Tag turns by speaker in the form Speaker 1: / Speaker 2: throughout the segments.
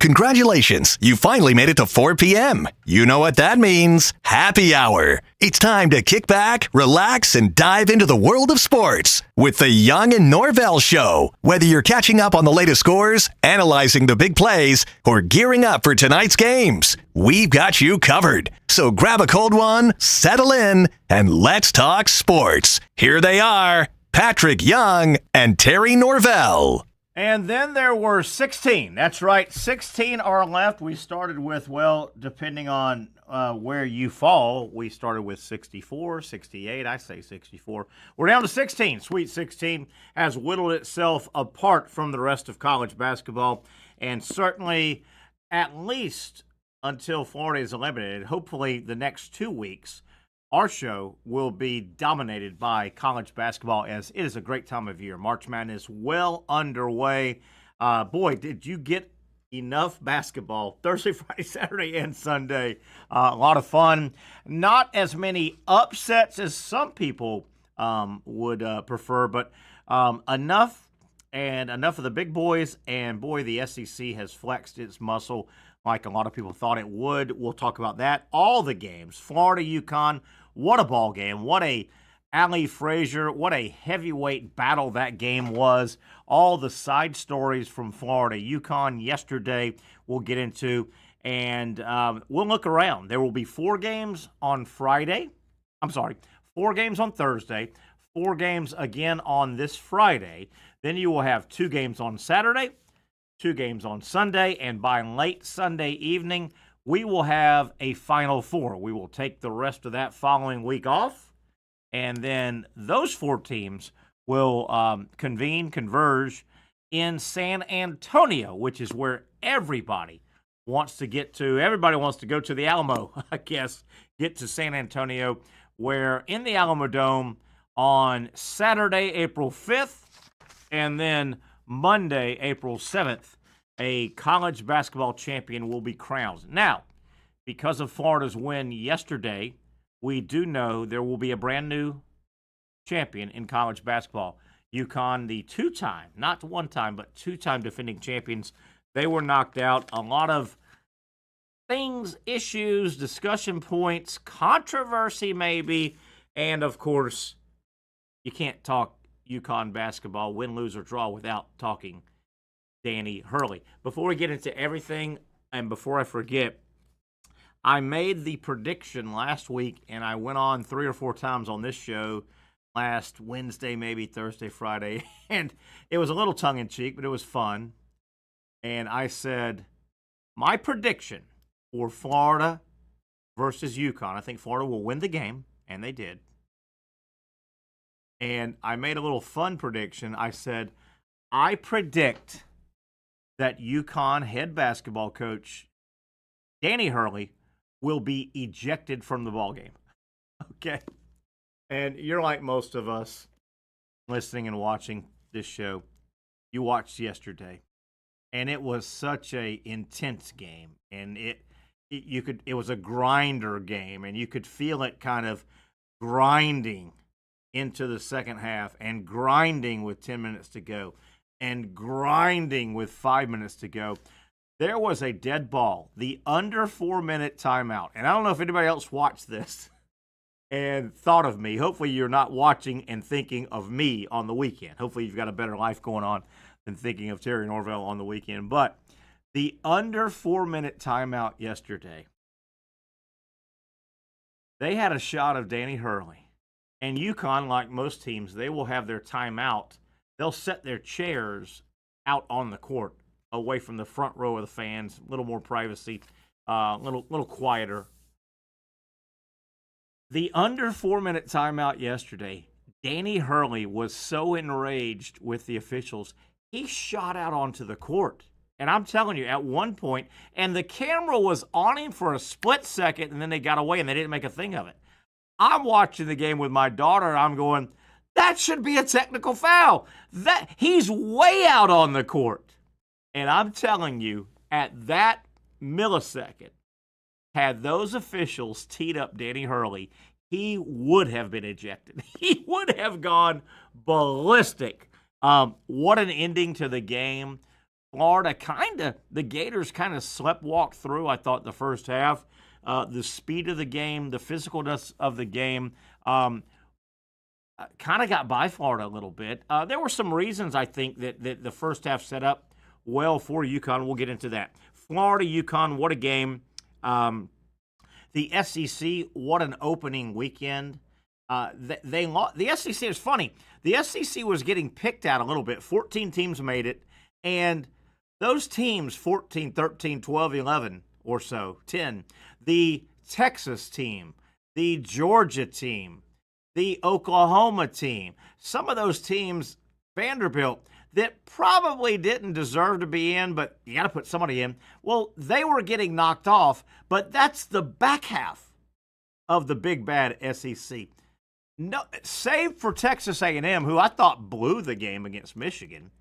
Speaker 1: Congratulations, you finally made it to 4 p.m. You know what that means. Happy hour. It's time to kick back, relax, and dive into the world of sports with the Young Norvelle Show. Whether you're catching up on the latest scores, analyzing the big plays, or gearing up for tonight's games, we've got you covered. So grab a cold one, settle in, and let's talk sports. Here they are, Patrick Young and Terry Norvelle.
Speaker 2: And then there were 16. That's right, 16 are left. We started with, well, depending on where you fall, we started with 64, 68. I say 64. We're down to 16. Sweet 16 has whittled itself apart from the rest of college basketball, and certainly at least until Florida is eliminated, hopefully the next 2 weeks, our show will be dominated by college basketball, as it is a great time of year. March Madness well underway. Boy, did you get enough basketball Thursday, Friday, Saturday, and Sunday. A lot of fun. Not as many upsets as some people would prefer, but enough of the big boys. And, boy, the SEC has flexed its muscle like a lot of people thought it would. We'll talk about that. All the games. Florida, UConn. What a ball game. What a Ali Frazier. What a heavyweight battle that game was. All the side stories from Florida. UConn yesterday we'll get into. And we'll look around. There will be 4 games on Friday. 4 games on Thursday. 4 games again on this Friday. Then you will have 2 games on Saturday. 2 games on Sunday. And by late Sunday evening, we will have a Final Four. We will take the rest of that following week off, and then those 4 teams will converge in San Antonio, which is where everybody wants to get to. Everybody wants to go to the Alamo, I guess, get to San Antonio, where in the Alamo Dome on Saturday, April 5th, and then Monday, April 7th, a college basketball champion will be crowned. Now, because of Florida's win yesterday, we do know there will be a brand new champion in college basketball. UConn, the 2-time, not 1-time, but 2-time defending champions, they were knocked out. A lot of things, issues, discussion points, controversy maybe, and of course, you can't talk UConn basketball, win, lose, or draw without talking Danny Hurley. Before we get into everything, and before I forget, I made the prediction last week, and I went on 3 or 4 times on this show last Wednesday, maybe Thursday, Friday, and it was a little tongue-in-cheek, but it was fun. And I said, my prediction for Florida versus UConn, I think Florida will win the game, and they did. And I made a little fun prediction. I said, I predict that UConn head basketball coach Danny Hurley will be ejected from the ballgame. Okay? And you're like most of us listening and watching this show. You watched yesterday, and it was such a intense game, and it was a grinder game, and you could feel it kind of grinding into the second half and grinding with 10 minutes to go. And grinding with 5 minutes to go. There was a dead ball, the under 4-minute timeout. And I don't know if anybody else watched this and thought of me. Hopefully you're not watching and thinking of me on the weekend. Hopefully you've got a better life going on than thinking of Terry Norvelle on the weekend. But the under 4-minute timeout yesterday, they had a shot of Danny Hurley. And UConn, like most teams, they will have their timeout. They'll set their chairs out on the court, away from the front row of the fans, a little more privacy, little quieter. The under 4-minute timeout yesterday, Danny Hurley was so enraged with the officials, he shot out onto the court. And I'm telling you, at one point, and the camera was on him for a split second, and then they got away, and they didn't make a thing of it. I'm watching the game with my daughter, and I'm going, that should be a technical foul. He's way out on the court. And I'm telling you, at that millisecond, had those officials teed up Danny Hurley, he would have been ejected. He would have gone ballistic. What an ending to the game. Florida the Gators kind of walked through, I thought, the first half. The speed of the game, the physicalness of the game, kind of got by Florida a little bit. There were some reasons, I think, that the first half set up well for UConn. We'll get into that. Florida, UConn, what a game. The SEC, what an opening weekend. The SEC is funny. The SEC was getting picked out a little bit. 14 teams made it, and those teams, 14, 13, 12, 11 or so, 10, the Texas team, the Georgia team, the Oklahoma team, some of those teams, Vanderbilt, that probably didn't deserve to be in, but you got to put somebody in. Well, they were getting knocked off, but that's the back half of the big bad SEC. No, save for Texas A&M, who I thought blew the game against Michigan.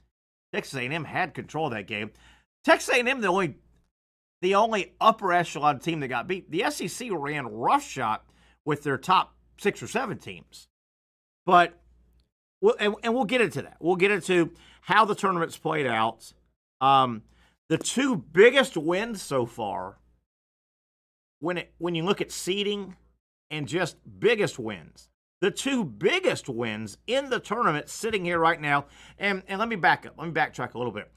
Speaker 2: Texas A&M had control of that game. Texas A&M, the only upper echelon team that got beat. The SEC ran roughshod with their top 6 or 7 teams. But we'll get into that. We'll get into how the tournament's played out. The 2 biggest wins so far, when you look at seeding and just biggest wins, the 2 biggest wins in the tournament sitting here right now, and let me back up. Let me backtrack a little bit.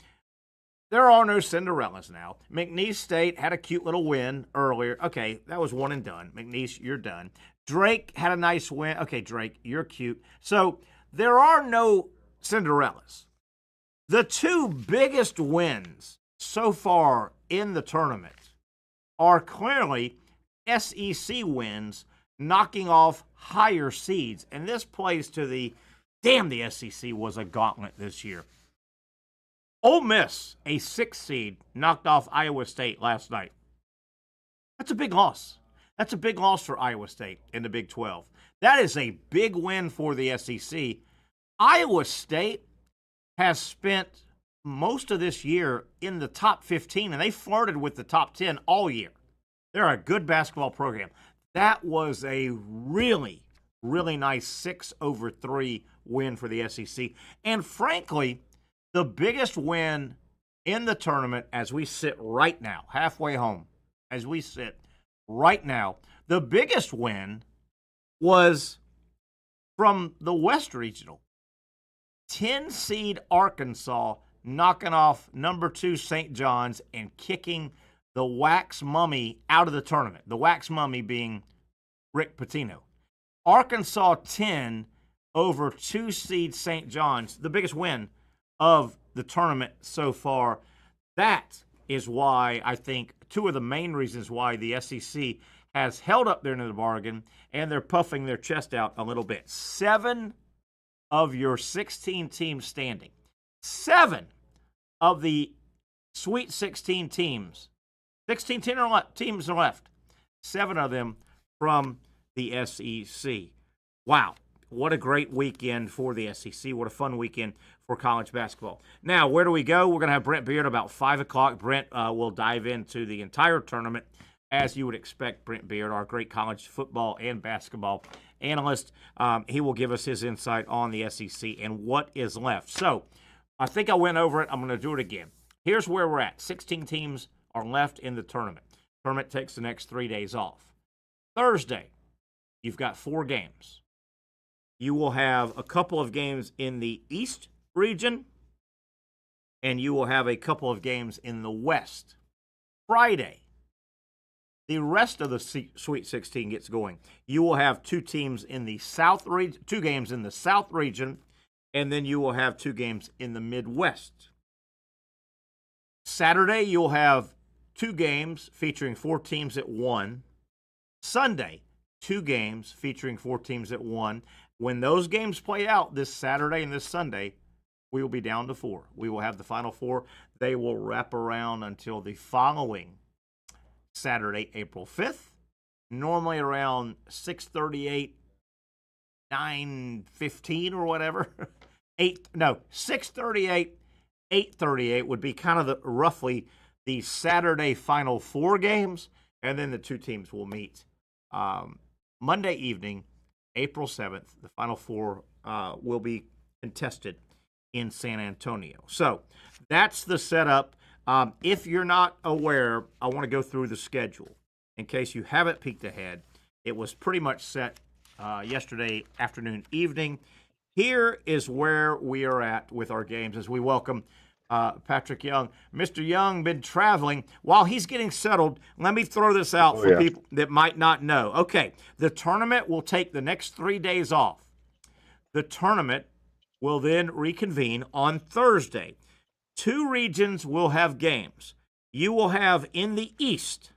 Speaker 2: There are no Cinderellas now. McNeese State had a cute little win earlier. Okay, that was one and done. McNeese, you're done. Drake had a nice win. Okay, Drake, you're cute. So there are no Cinderellas. The 2 biggest wins so far in the tournament are clearly SEC wins knocking off higher seeds. And this plays to the SEC was a gauntlet this year. Ole Miss, a 6th seed, knocked off Iowa State last night. That's a big loss. That's a big loss for Iowa State in the Big 12. That is a big win for the SEC. Iowa State has spent most of this year in the top 15, and they flirted with the top 10 all year. They're a good basketball program. That was a really, really nice 6-3 win for the SEC. And frankly, the biggest win in the tournament as we sit right now, halfway home, as we sit right now, the biggest win was from the West Regional. 10-seed Arkansas knocking off number 2 St. John's and kicking the Wax Mummy out of the tournament. The Wax Mummy being Rick Pitino. Arkansas 10 over 2-seed St. John's, the biggest win of the tournament so far. That is why I think 2 of the main reasons why the SEC has held up their end of the bargain, and they're puffing their chest out a little bit. 7 of your 16 teams standing. 7 of the Sweet 16 teams. 16 teams are left. 7 of them from the SEC. Wow. What a great weekend for the SEC. What a fun weekend for college basketball. Now, where do we go? We're going to have Brent Beard about 5 o'clock. Brent will dive into the entire tournament, as you would expect. Brent Beard, our great college football and basketball analyst. He will give us his insight on the SEC and what is left. So, I think I went over it. I'm going to do it again. Here's where we're at. 16 teams are left in the tournament. Tournament takes the next 3 days off. Thursday, you've got 4 games. You will have a couple of games in the East region, and you will have a couple of games in the West. Friday, the rest of the Sweet 16 gets going. You will have 2 teams in the South region, 2 games in the South region, and then you will have 2 games in the Midwest. Saturday, you'll have 2 games featuring 4 teams at 1. Sunday, 2 games featuring 4 teams at 1. When those games play out this Saturday and this Sunday, we will be down to 4. We will have the final 4. They will wrap around until the following Saturday, April 5th, normally around 6:38, 9:15 or whatever. 6:38, 8:38 would be kind of roughly the Saturday final 4 games, and then the 2 teams will meet Monday evening, April 7th. The final 4 will be contested in San Antonio. So that's the setup. If you're not aware, I want to go through the schedule in case you haven't peeked ahead. It was pretty much set yesterday afternoon, evening. Here is where we are at with our games as we welcome Patrick Young. Mr. Young been traveling. While he's getting settled, let me throw this out for people that might not know. Okay, the tournament will take the next 3 days off. The tournament will then reconvene on Thursday. 2 regions will have games. You will have in the East.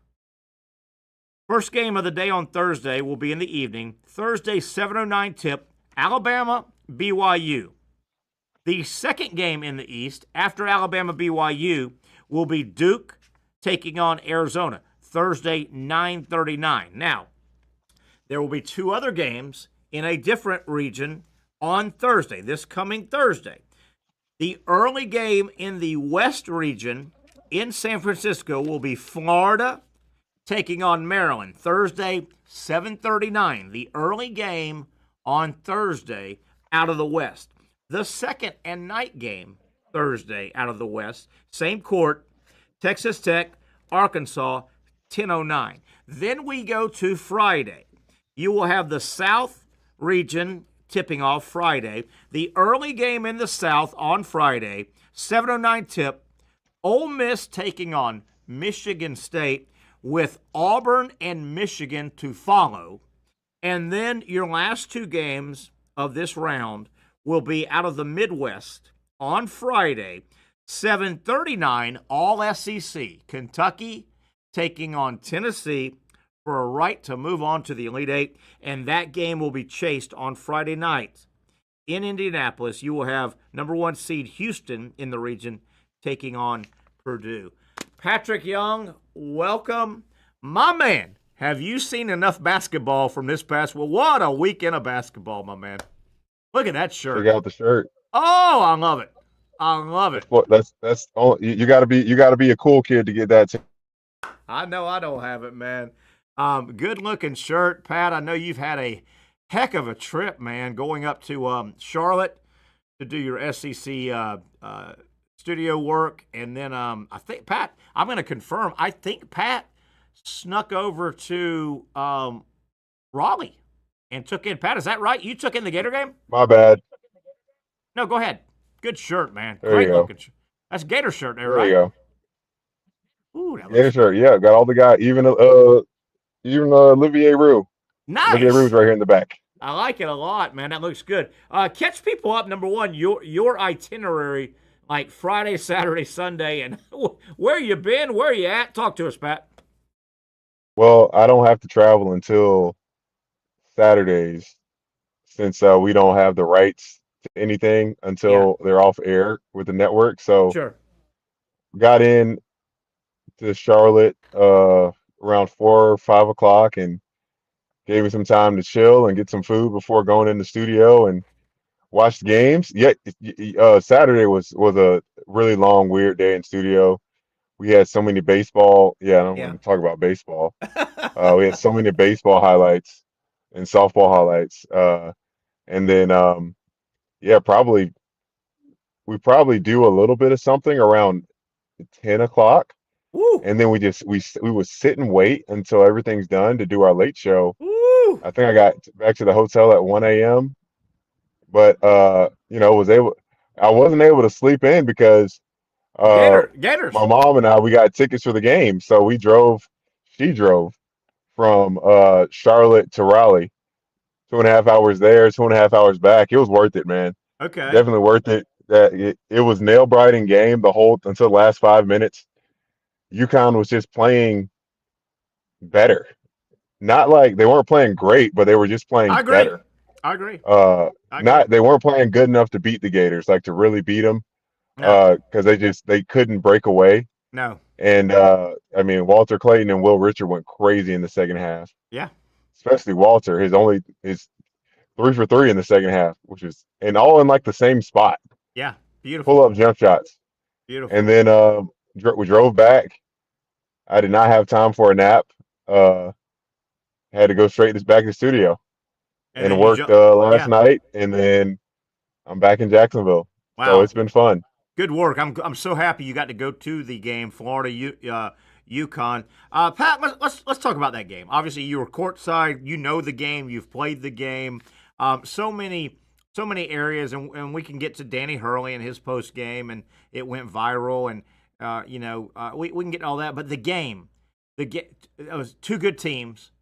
Speaker 2: First game of the day on Thursday will be in the evening. Thursday, 7:09 tip, Alabama, BYU. The second game in the East, after Alabama, BYU, will be Duke taking on Arizona. Thursday, 9:39. Now, there will be 2 other games in a different region on Thursday, this coming Thursday. The early game in the West region in San Francisco will be Florida taking on Maryland. Thursday, 7:39. The early game on Thursday out of the West. The second and night game Thursday out of the West, same court, Texas Tech, Arkansas, 10:09. Then we go to Friday. You will have the South region tipping off Friday. The early game in the South on Friday, 7:09 tip, Ole Miss taking on Michigan State with Auburn and Michigan to follow. And then your last 2 games of this round will be out of the Midwest on Friday, 7:39, all SEC. Kentucky taking on Tennessee for a right to move on to the Elite Eight, and that game will be chased on Friday night. In Indianapolis, you will have number 1 seed Houston in the region taking on Purdue. Patrick Young, welcome. My man, have you seen enough basketball from this past? Well, what a weekend of basketball, my man. Look at that shirt.
Speaker 3: Check out the shirt.
Speaker 2: Oh, I love it. I love it.
Speaker 3: That's you got to be a cool kid to get that.
Speaker 2: I know I don't have it, man. Good looking shirt, Pat. I know you've had a heck of a trip, man, going up to Charlotte to do your SEC studio work, and then I think Pat. I'm going to confirm. I think Pat snuck over to Raleigh and took in. Pat, is that right? You took in the Gator game?
Speaker 3: My bad.
Speaker 2: No, go ahead. Good shirt, man.
Speaker 3: There
Speaker 2: Great
Speaker 3: you go.
Speaker 2: looking shirt. That's Gator shirt there,
Speaker 3: There
Speaker 2: right?
Speaker 3: you go.
Speaker 2: Ooh, that
Speaker 3: Gator
Speaker 2: looks
Speaker 3: shirt. Yeah, got all the guys. Even Olivier Roux.
Speaker 2: nice.
Speaker 3: Olivier Roux's right here in the back.
Speaker 2: I like it a lot, man. That looks good. Catch people up. Number 1, your itinerary, like Friday, Saturday, Sunday, and where you been, where you at. Talk to us, Pat.
Speaker 3: Well, I don't have to travel until Saturdays since we don't have the rights to anything until they're off air with the network. So
Speaker 2: Sure.
Speaker 3: got in to Charlotte around 4 or 5 o'clock and gave me some time to chill and get some food before going in the studio and watch the games. Yeah, Saturday was a really long, weird day in studio. We had so many baseball. Yeah, I don't want to talk about baseball. We had so many baseball highlights and softball highlights. And then, we probably do a little bit of something around 10 o'clock.
Speaker 2: Woo.
Speaker 3: And then we would sit and wait until everything's done to do our late show.
Speaker 2: Woo.
Speaker 3: I think I got back to the hotel at 1 a.m. But I wasn't able to sleep in because
Speaker 2: Gators.
Speaker 3: my mom and I, we got tickets for the game. So she drove from Charlotte to Raleigh, 2.5 hours there, 2.5 hours back. It was worth it, man.
Speaker 2: Okay.
Speaker 3: Definitely worth it. It was nail biting game until the last 5 minutes. UConn was just playing better. Not like they weren't playing great, but they were just playing better.
Speaker 2: I agree.
Speaker 3: They weren't playing good enough to beat the Gators, like to really beat them, because they couldn't break away.
Speaker 2: No.
Speaker 3: And Walter Clayton and Will Richard went crazy in the second half.
Speaker 2: Yeah.
Speaker 3: Especially Walter, his 3 for 3 in the second half, and all in like the same spot.
Speaker 2: Yeah. Beautiful.
Speaker 3: Pull up jump shots.
Speaker 2: Beautiful.
Speaker 3: And then we drove back. I did not have time for a nap. Had to go straight back to the studio and worked last night, and then I'm back in Jacksonville.
Speaker 2: Wow.
Speaker 3: So it's been fun.
Speaker 2: Good work. I'm so happy you got to go to the game, Florida, UConn. Pat, let's talk about that game. Obviously, you were courtside. You know the game. You've played the game. So many areas, and we can get to Danny Hurley and his post game, and it went viral, and we can get to all that. But the game, it was two good teams.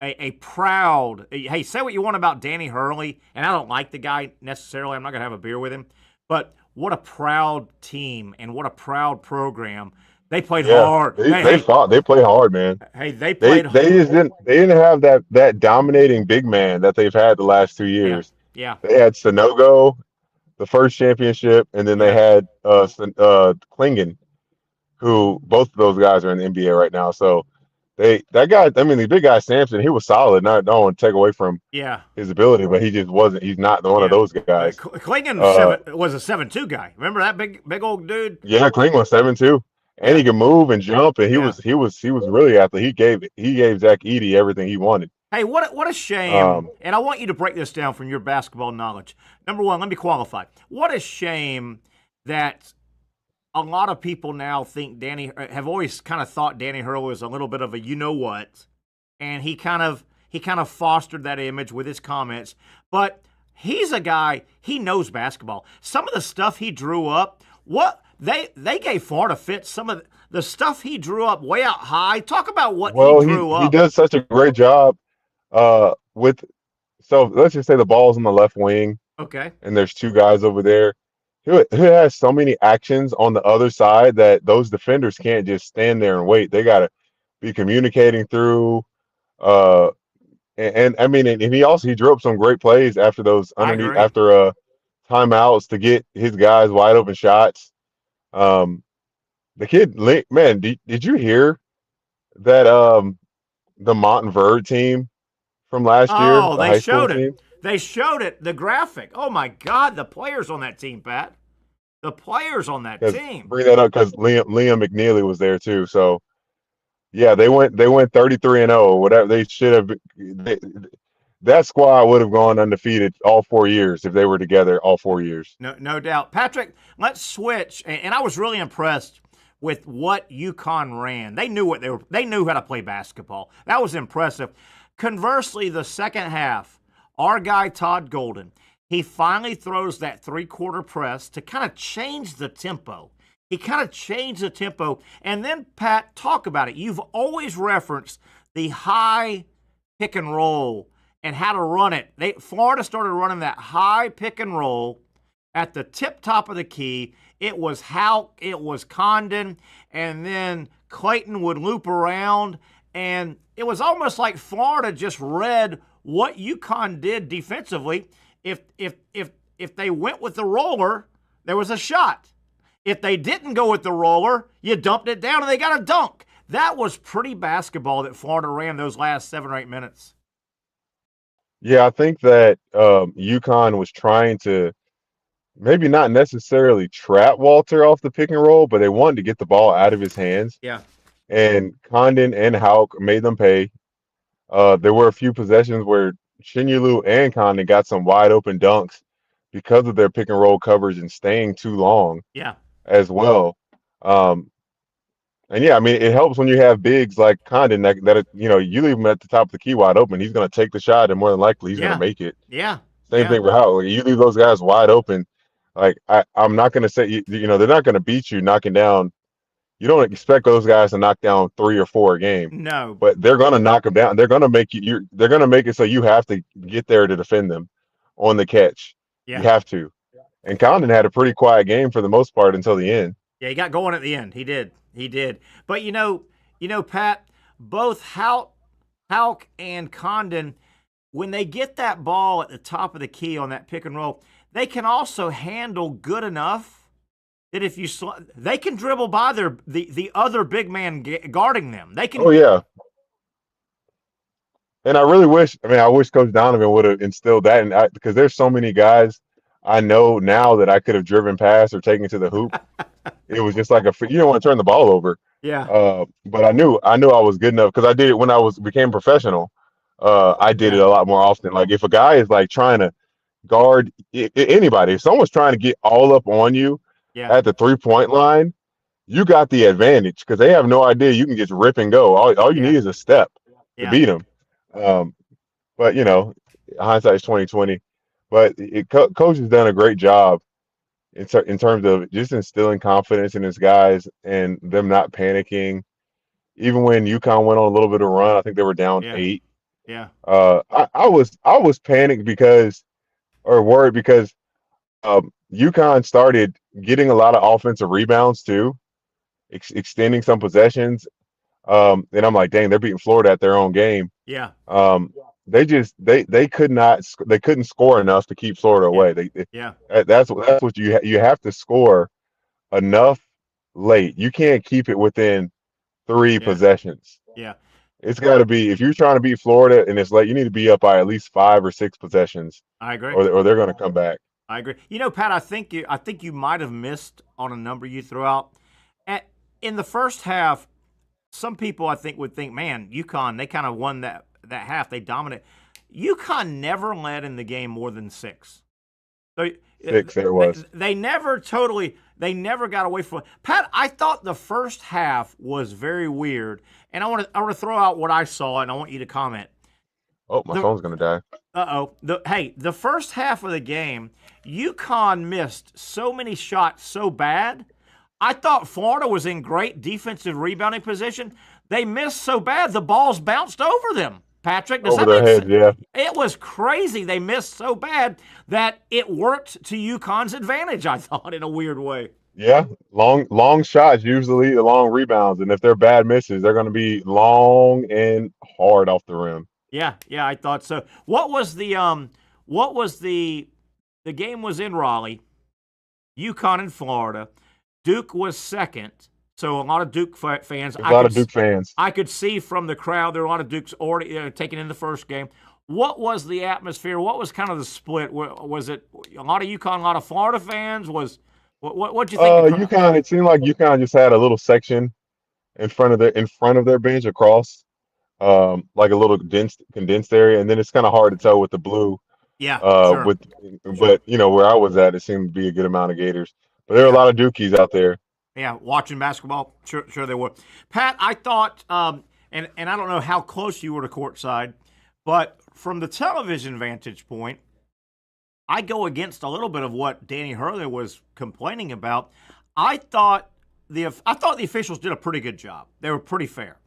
Speaker 2: A proud, hey, say what you want about Danny Hurley, and I don't like the guy necessarily. I'm not going to have a beer with him. But what a proud team and what a proud program. They played hard.
Speaker 3: They fought. They played hard, man.
Speaker 2: Hey, they played hard.
Speaker 3: They didn't have that dominating big man that they've had the last 2 years.
Speaker 2: Yeah.
Speaker 3: They had Sanogo, the first championship, and then they had Klingon, who both of those guys are in the NBA right now. So that guy, I mean, the big guy Sampson, he was solid. I don't want to take away from his ability, but he just wasn't. He's not one of those guys.
Speaker 2: Klingon was a 7'2" guy. Remember that big old dude?
Speaker 3: Yeah, Klingon was 7'2", and he could move and jump, and he was really athletic. He gave Zach Edey everything he wanted.
Speaker 2: Hey, what a shame! And I want you to break this down from your basketball knowledge. Number one, let me qualify. What a shame that a lot of people now think have always kind of thought Danny Hurley was a little bit of a you-know-what, and he kind of fostered that image with his comments. But he's a guy, he knows basketball. Some of the stuff he drew up, they gave Florida fits. Some of the stuff he drew up way out high. Talk about what he drew up.
Speaker 3: He does such a great job so let's just say the ball's on the left wing.
Speaker 2: Okay.
Speaker 3: And there's two guys over there. Who has so many actions on the other side that those defenders can't just stand there and wait. They got to be communicating through. And I mean, and he drew up some great plays after those timeouts to get his guys wide open shots. The kid, man, did you hear that the Montverde team from last year?
Speaker 2: Oh, they showed it. They showed it, the graphic. Oh, my God, the players on that team, Pat. The players on that team.
Speaker 3: Bring that up because Liam McNeely was there too. So, yeah, they went 33-0. Whatever they should have. That squad would have gone undefeated all 4 years if they were together all 4 years.
Speaker 2: No doubt. Patrick, let's switch. And I was really impressed with what UConn ran. They knew they knew how to play basketball. That was impressive. Conversely, the second half, our guy Todd Golden, he finally throws that three-quarter press to kind of change the tempo. He kind of changed the tempo. And then, Pat, talk about it. You've always referenced the high pick and roll and how to run it. Florida started running that high pick and roll at the tip-top of the key. It was Houck, it was Condon, and then Clayton would loop around. And it was almost like Florida just read what UConn did defensively. If they went with the roller, there was a shot. If they didn't go with the roller, you dumped it down and they got a dunk. That was pretty basketball that Florida ran those last 7 or 8 minutes.
Speaker 3: Yeah, I think that UConn was trying to maybe not necessarily trap Walter off the pick and roll, but they wanted to get the ball out of his hands.
Speaker 2: Yeah.
Speaker 3: And Condon and Houck made them pay. There were a few possessions where Shinyulu and Condon got some wide open dunks because of their pick and roll coverage and staying too long.
Speaker 2: Yeah.
Speaker 3: As well. And yeah, I mean, it helps when you have bigs like Condon that you leave him at the top of the key wide open. He's going to take the shot, and more than likely he's going to make it.
Speaker 2: Yeah.
Speaker 3: Same thing with Houck. Like, you leave those guys wide open. Like I'm not going to say they're not going to beat you knocking down. You don't expect those guys to knock down 3 or 4 a game.
Speaker 2: No.
Speaker 3: But they're going to knock them down. They're going to make you. They're going to make it so you have to get there to defend them on the catch.
Speaker 2: Yeah.
Speaker 3: You have to. And Condon had a pretty quiet game for the most part until the end.
Speaker 2: Yeah, he got going at the end. He did. But Pat, both Houck and Condon, when they get that ball at the top of the key on that pick and roll, they can also handle good enough that if they can dribble by the other big man guarding them. They can.
Speaker 3: Oh yeah. And I really wish. I wish Coach Donovan would have instilled that, because there's so many guys I know now that I could have driven past or taken to the hoop. It was just like you don't want to turn the ball over.
Speaker 2: Yeah.
Speaker 3: But I knew I was good enough because I did it when I became professional. I did it a lot more often. Like if a guy is like trying to guard anybody, if someone's trying to get all up on you,
Speaker 2: Yeah.
Speaker 3: at the 3-point line, you got the advantage because they have no idea you can just rip and go. All you
Speaker 2: Yeah.
Speaker 3: need is a step to
Speaker 2: Yeah.
Speaker 3: beat them. Um, but hindsight is 2020. But coach has done a great job in terms of just instilling confidence in his guys and them not panicking. Even when UConn went on a little bit of run, I think they were down
Speaker 2: Yeah.
Speaker 3: 8.
Speaker 2: Yeah.
Speaker 3: I was panicked because or worried because UConn started getting a lot of offensive rebounds too, extending some possessions. And I'm like, dang, they're beating Florida at their own game.
Speaker 2: Yeah.
Speaker 3: They couldn't score enough to keep Florida
Speaker 2: Yeah.
Speaker 3: away.
Speaker 2: Yeah.
Speaker 3: That's what you have to score enough late. You can't keep it within 3
Speaker 2: Yeah.
Speaker 3: possessions.
Speaker 2: Yeah.
Speaker 3: It's got to be if you're trying to beat Florida and it's late, you need to be up by at least 5 or 6 possessions,
Speaker 2: I agree.
Speaker 3: or they're going to come back.
Speaker 2: I agree. Pat, I think you might have missed on a number you threw out. In the first half, some people I think would think, man, UConn, they kind of won that half. They dominated. UConn never led in the game more than 6. So
Speaker 3: 6 there was.
Speaker 2: they never got away from it. Pat, I thought the first half was very weird, and I want to throw out what I saw, and I want you to comment.
Speaker 3: Oh, my phone's going to die.
Speaker 2: The first half of the game, UConn missed so many shots so bad. I thought Florida was in great defensive rebounding position. They missed so bad, the balls bounced over them. Patrick, does
Speaker 3: Over
Speaker 2: that
Speaker 3: their
Speaker 2: make
Speaker 3: heads, yeah.
Speaker 2: It was crazy. They missed so bad that it worked to UConn's advantage, I thought, in a weird way.
Speaker 3: Yeah, long shots usually the long rebounds, and if they're bad misses, they're going to be long and hard off the rim.
Speaker 2: Yeah, I thought so. What was the game was in Raleigh, UConn and Florida. Duke was second, so a lot of Duke fans.
Speaker 3: A lot of Duke fans.
Speaker 2: I could see from the crowd there were a lot of Dukes already taken in the first game. What was the atmosphere? What was kind of the split? Was it a lot of UConn, a lot of Florida fans? What'd you think?
Speaker 3: UConn. It seemed like UConn just had a little section in front of their bench across, like a little condensed area, and then it's kind of hard to tell with the blue.
Speaker 2: Yeah, sure.
Speaker 3: But where I was at, it seemed to be a good amount of Gators. But there were a lot of Dukies out there.
Speaker 2: Yeah, watching basketball, sure they were. Pat, I thought, and I don't know how close you were to courtside, but from the television vantage point, I go against a little bit of what Danny Hurley was complaining about. I thought the officials did a pretty good job. They were pretty fair.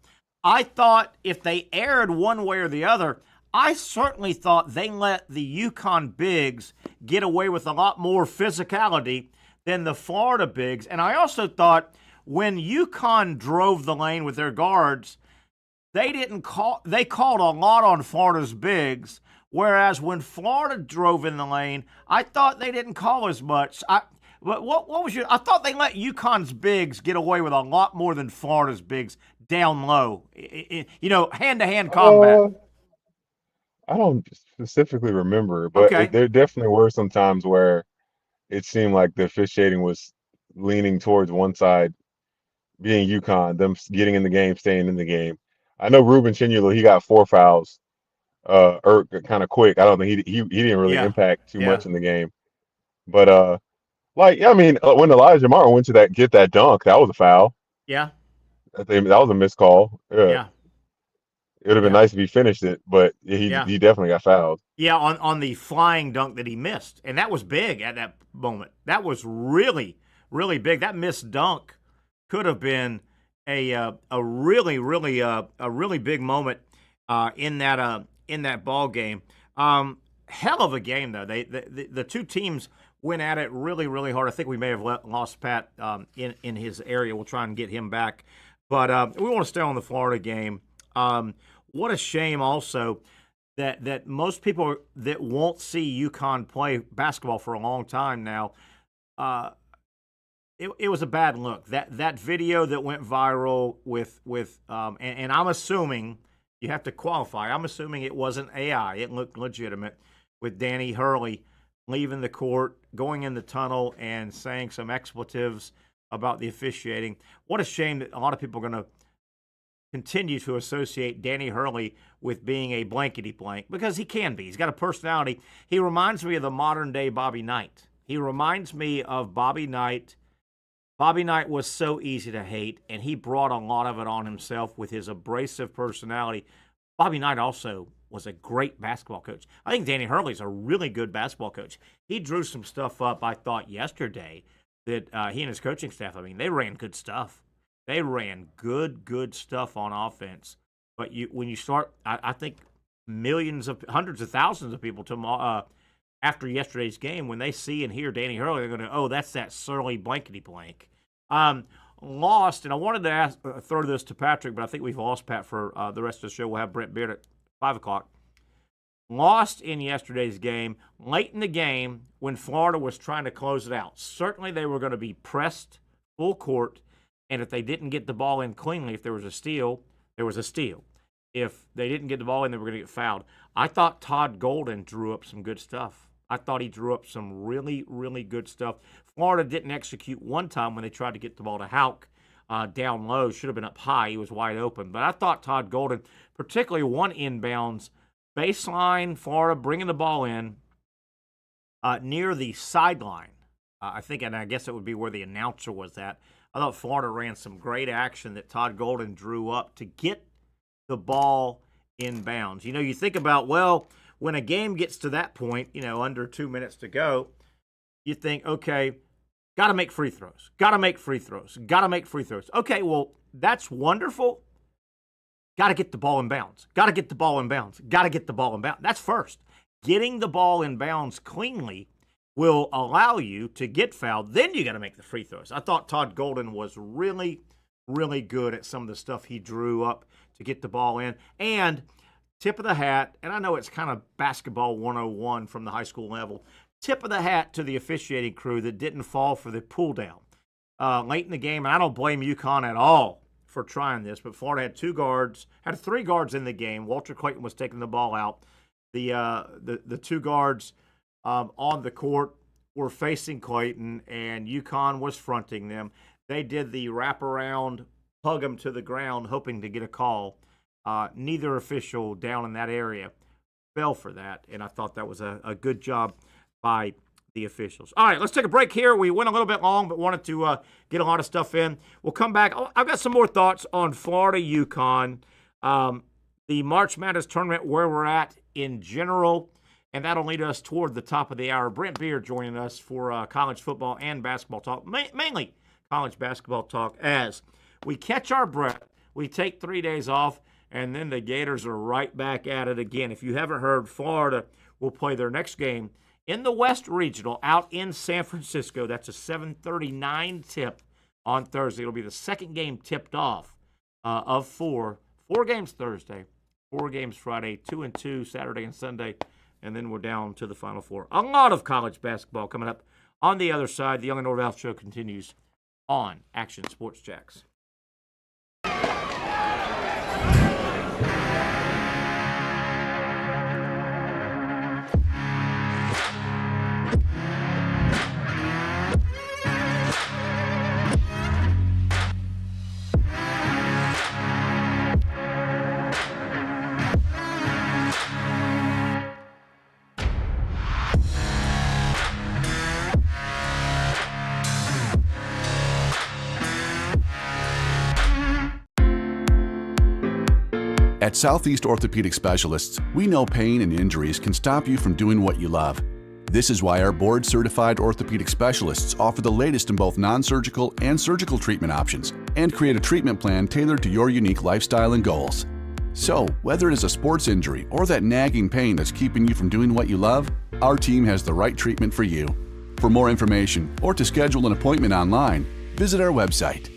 Speaker 2: I thought if they erred one way or the other, I certainly thought they let the UConn bigs get away with a lot more physicality than the Florida bigs. And I also thought when UConn drove the lane with their guards, they called a lot on Florida's bigs, whereas when Florida drove in the lane, I thought they didn't call as much. But what was I thought they let UConn's bigs get away with a lot more than Florida's bigs down low. Hand-to-hand combat.
Speaker 3: I don't specifically remember, but
Speaker 2: Okay.
Speaker 3: there definitely were some times where it seemed like the officiating was leaning towards one side, being UConn, them getting in the game, staying in the game. I know Ruben Chinula, he got 4 fouls, kind of quick. I don't think he didn't really impact too much in the game. But when Elijah Martin went to get that dunk, that was a foul.
Speaker 2: Yeah.
Speaker 3: That was a missed call.
Speaker 2: Yeah.
Speaker 3: It would have been nice if he finished it, but he definitely got fouled.
Speaker 2: Yeah, on the flying dunk that he missed, and that was big at that moment. That was really, really big. That missed dunk could have been a really, really big moment in that ball game. Hell of a game though. The two teams went at it really, really hard. I think we may have lost Pat in his area. We'll try and get him back, but we want to stay on the Florida game. What a shame also that most people that won't see UConn play basketball for a long time now, it was a bad look. That video that went viral and I'm assuming, you have to qualify, I'm assuming it wasn't AI. It looked legitimate with Danny Hurley leaving the court, going in the tunnel, and saying some expletives about the officiating. What a shame that a lot of people are going to continue to associate Danny Hurley with being a blankety blank, because he can be. He's got a personality. He reminds me of the modern day Bobby Knight. He reminds me of Bobby Knight Bobby Knight was so easy to hate, and he brought a lot of it on himself with his abrasive personality. Bobby Knight also was a great basketball coach. I think Danny Hurley's a really good basketball coach. He drew some stuff up, I thought, yesterday that he and his coaching staff, they ran good stuff. They ran good stuff on offense. But when you start, I think hundreds of thousands of people after yesterday's game, when they see and hear Danny Hurley, they're going to, that's that surly blankety blank. Lost, and I wanted to throw this to Patrick, but I think we've lost Pat for the rest of the show. We'll have Brent Beard at 5 o'clock. Lost in yesterday's game, late in the game when Florida was trying to close it out. Certainly they were going to be pressed full court, and if they didn't get the ball in cleanly, if there was a steal, there was a steal. If they didn't get the ball in, they were going to get fouled. I thought Todd Golden drew up some good stuff. I thought he drew up some really, really good stuff. Florida didn't execute one time when they tried to get the ball to Houck down low. Should have been up high. He was wide open. But I thought Todd Golden, particularly one inbounds, baseline, Florida bringing the ball in near the sideline. I think, and I guess it would be where the announcer was at. I thought Florida ran some great action that Todd Golden drew up to get the ball in bounds. You think about, when a game gets to that point, under 2 minutes to go, you think, okay, got to make free throws. Okay, well, that's wonderful. Got to get the ball in bounds. That's first. Getting the ball in bounds cleanly will allow you to get fouled. Then you got to make the free throws. I thought Todd Golden was really, really good at some of the stuff he drew up to get the ball in. And tip of the hat, and I know it's kind of basketball 101 from the high school level, tip of the hat to the officiating crew that didn't fall for the pull down late in the game. And I don't blame UConn at all for trying this, but Florida had had three guards in the game. Walter Clayton was taking the ball out. The two guards on the court were facing Clayton, and UConn was fronting them. They did the wraparound, hug him to the ground, hoping to get a call. Neither official down in that area fell for that, and I thought that was a good job by the officials. All right, let's take a break here. We went a little bit long, but wanted to get a lot of stuff in. We'll come back. I've got some more thoughts on Florida-UConn, the March Madness tournament, where we're at in general, and that'll lead us toward the top of the hour. Brent Beard joining us for college football and basketball talk, mainly college basketball talk, as we catch our breath. We take 3 days off, and then the Gators are right back at it again. If you haven't heard, Florida will play their next game in the West Regional out in San Francisco. That's a 7:39 tip on Thursday. It'll be the second game tipped off of four. 4 games Thursday, 4 games Friday, 2 and 2 Saturday and Sunday, and then we're down to the Final Four. A lot of college basketball coming up on the other side. The Young Norvelle Show continues on Action Sports Jacks.
Speaker 4: At Southeast Orthopedic Specialists, we know pain and injuries can stop you from doing what you love. This is why our board-certified orthopedic specialists offer the latest in both non-surgical and surgical treatment options and create a treatment plan tailored to your unique lifestyle and goals. So, whether it is a sports injury or that nagging pain that's keeping you from doing what you love, our team has the right treatment for you. For more information or to schedule an appointment online, visit our website.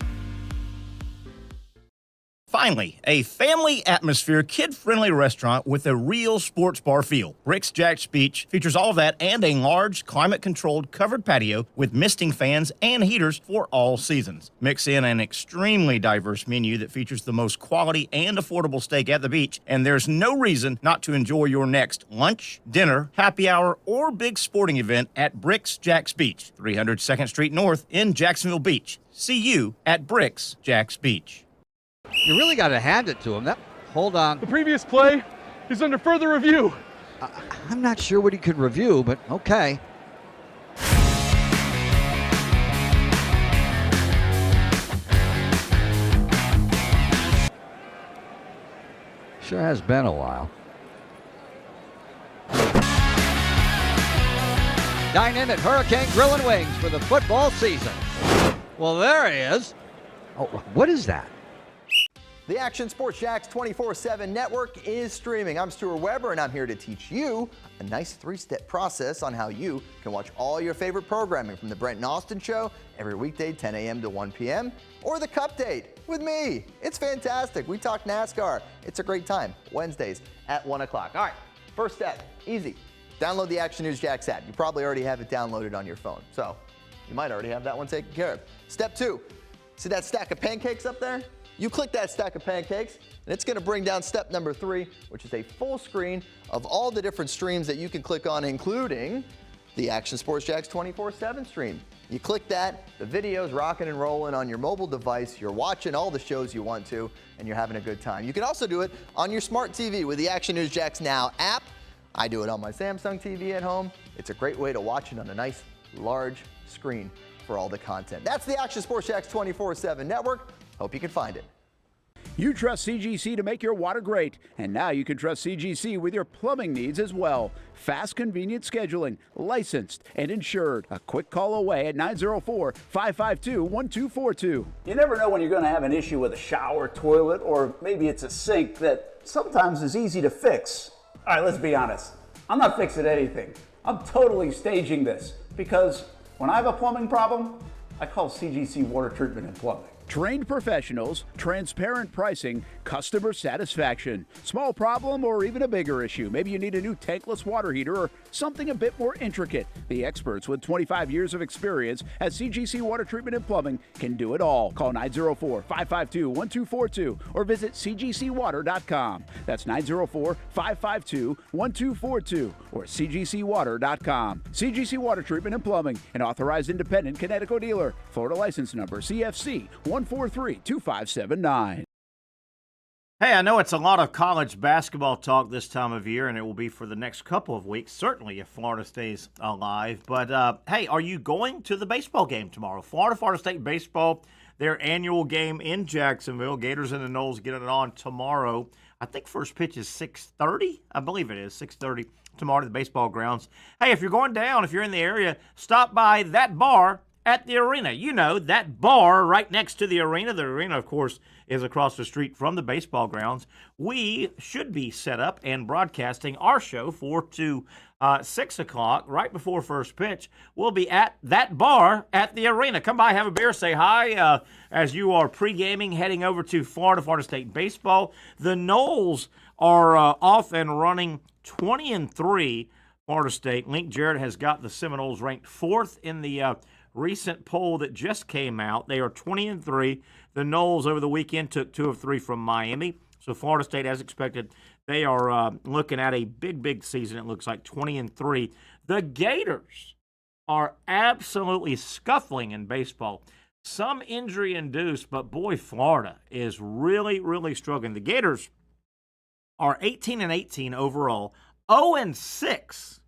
Speaker 2: Finally, a family atmosphere, kid-friendly restaurant with a real sports bar feel. Bricks Jack's Beach features all of that and a large, climate-controlled covered patio with misting fans and heaters for all seasons. Mix in an extremely diverse menu that features the most quality and affordable steak at the beach, and there's no reason not to enjoy your next lunch, dinner, happy hour, or big sporting event at Bricks Jack's Beach, 300 2nd Street North in Jacksonville Beach. See you at Bricks Jack's Beach.
Speaker 5: You really got to hand it to him. Hold on.
Speaker 6: The previous play is under further review.
Speaker 5: I'm not sure what he could review, but okay. Sure has been a while. Dynamic Hurricane Grill and Wings for the football season. Well, there he is. Oh, what is that?
Speaker 7: The Action Sports Jax 24/7 network is streaming. I'm Stuart Weber, and I'm here to teach you a nice three-step process on how you can watch all your favorite programming from the Brent and Austin Show every weekday 10 a.m. to 1 p.m. or the Cup Date with me. It's fantastic. We talk NASCAR. It's a great time. Wednesdays at 1 o'clock. All right, first step, easy. Download the Action News Jax app. You probably already have it downloaded on your phone, so you might already have that one taken care of. Step 2, see that stack of pancakes up there? You click that stack of pancakes, and it's going to bring down step number 3, which is a full screen of all the different streams that you can click on, including the Action Sports Jax 24/7 stream. You click that, the video's rocking and rolling on your mobile device. You're watching all the shows you want to, and you're having a good time. You can also do it on your smart TV with the Action News Jax Now app. I do it on my Samsung TV at home. It's a great way to watch it on a nice, large screen for all the content. That's the Action Sports Jax 24/7 network. Hope you can find it.
Speaker 8: You trust CGC to make your water great, and now you can trust CGC with your plumbing needs as well. Fast, convenient scheduling, licensed and insured. A quick call away at 904-552-1242.
Speaker 9: You never know when you're going to have an issue with a shower, toilet, or maybe it's a sink that sometimes is easy to fix. All right, let's be honest. I'm not fixing anything. I'm totally staging this because when I have a plumbing problem, I call CGC Water Treatment and Plumbing.
Speaker 8: Trained professionals, transparent pricing, customer satisfaction. Small problem or even a bigger issue. Maybe you need a new tankless water heater or something a bit more intricate. The experts with 25 years of experience at CGC Water Treatment and Plumbing can do it all. Call 904-552-1242 or visit cgcwater.com. That's 904-552-1242 or cgcwater.com. CGC Water Treatment and Plumbing, an authorized independent Connecticut dealer. Florida license number CFC 1432579.
Speaker 2: Hey, I know it's a lot of college basketball talk this time of year, and it will be for the next couple of weeks, certainly if Florida stays alive. But, hey, are you going to the baseball game tomorrow? Florida State baseball, their annual game in Jacksonville. Gators and the Noles getting it on tomorrow. I think first pitch is 6:30. I believe it is 6:30 tomorrow at the baseball grounds. Hey, if you're going down, if you're in the area, stop by that bar at the arena. You know, that bar right next to the arena. The arena, of course, is across the street from the baseball grounds. We should be set up and broadcasting our show 4 to 6 o'clock, right before first pitch. We'll be at that bar at the arena. Come by, have a beer, say hi as you are pre-gaming, heading over to Florida State baseball. The Noles are off and running 20-3. Florida State. Link Jarrett has got the Seminoles ranked 4th in the recent poll that just came out. They are 20-3. The Noles over the weekend took 2 of 3 from Miami. So Florida State, as expected, they are looking at a big season. It looks like 20-3. The Gators are absolutely scuffling in baseball. Some injury induced, but boy, Florida is really struggling. The Gators are 18-18 overall, 0-6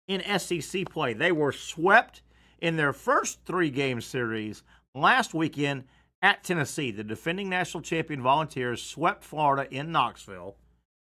Speaker 2: in SEC play. They were swept in their first 3-game series last weekend at Tennessee. The defending national champion Volunteers swept Florida in Knoxville.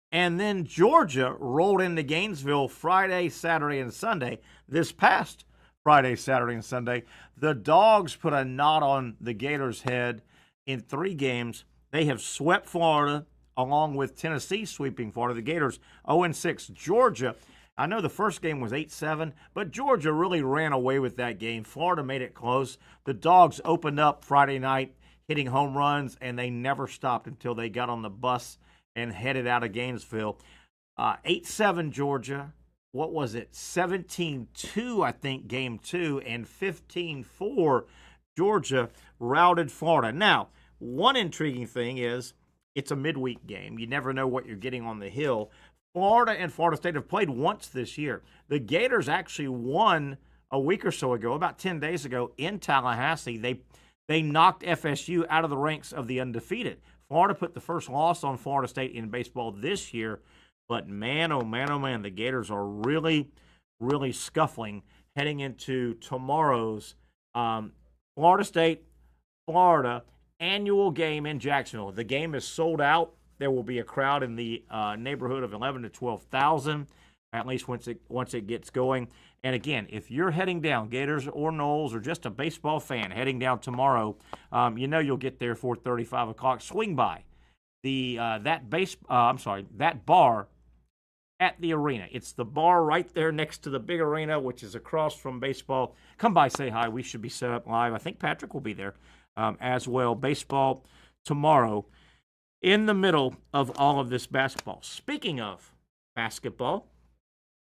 Speaker 2: And then Georgia rolled into Gainesville Friday, Saturday, and Sunday. This past Friday, Saturday, and Sunday, the Dogs put a knot on the Gators' head in 3 games. They have swept Florida along with Tennessee sweeping Florida. The Gators 0-6. Georgia, I know the first game was 8-7, but Georgia really ran away with that game. Florida made it close. The Dogs opened up Friday night, hitting home runs, and they never stopped until they got on the bus and headed out of Gainesville. 8-7 Georgia. What was it? 17-2, I think, game 2, and 15-4 Georgia routed Florida. Now, one intriguing thing is it's a midweek game. You never know what you're getting on the hill. Florida and Florida State have played once this year. The Gators actually won a week or so ago, about 10 days ago, in Tallahassee. They knocked FSU out of the ranks of the undefeated. Florida put the first loss on Florida State in baseball this year. But man, oh man, the Gators are really scuffling heading into tomorrow's Florida State, Florida annual game in Jacksonville. The game is sold out. there will be a crowd in the neighborhood of 11 to 12,000, at least once it gets going. And again, if you're heading down, Gators or Noles, or just a baseball fan heading down tomorrow, you'll get there 4:30, 5 o'clock. Swing by that bar at the arena. It's the bar right there next to the big arena, which is across from baseball. Come by, say hi. We should be set up live. I think Patrick will be there as well. Baseball tomorrow in the middle of all of this basketball. Speaking of basketball,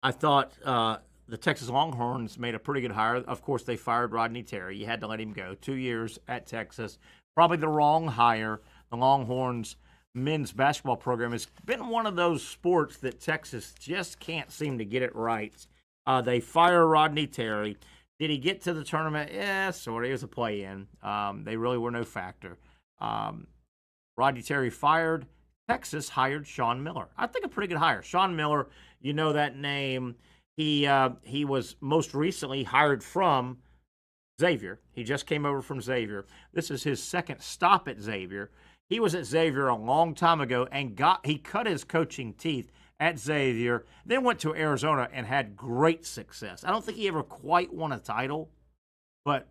Speaker 2: I thought the Texas Longhorns made a pretty good hire. Of course, they fired Rodney Terry. You had to let him go. 2 years at Texas. Probably the wrong hire. The Longhorns men's basketball program has been one of those sports that Texas just can't seem to get it right. They fire Rodney Terry. Did he get to the tournament? Yeah, sort of. He was a play-in. They really were no factor. Rodney Terry fired. Texas hired Sean Miller. I think a pretty good hire. Sean Miller, you know that name. He was most recently hired from Xavier. He just came over from Xavier. This is his second stop at Xavier. He was at Xavier a long time ago and he cut his coaching teeth at Xavier, then went to Arizona and had great success. I don't think he ever quite won a title, but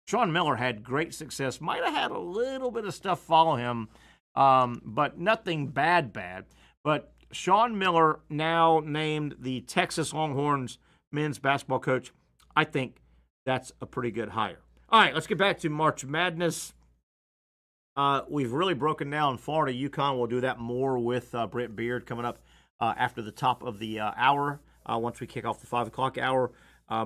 Speaker 2: Sean Miller had great success. Might have had a little bit of stuff follow him, but nothing bad. But Sean Miller, now named the Texas Longhorns men's basketball coach. I think that's a pretty good hire. All right, let's get back to March Madness. We've really broken down Florida, UConn. We'll do that more with Brent Beard coming up after the top of the hour. Once we kick off the 5 o'clock hour,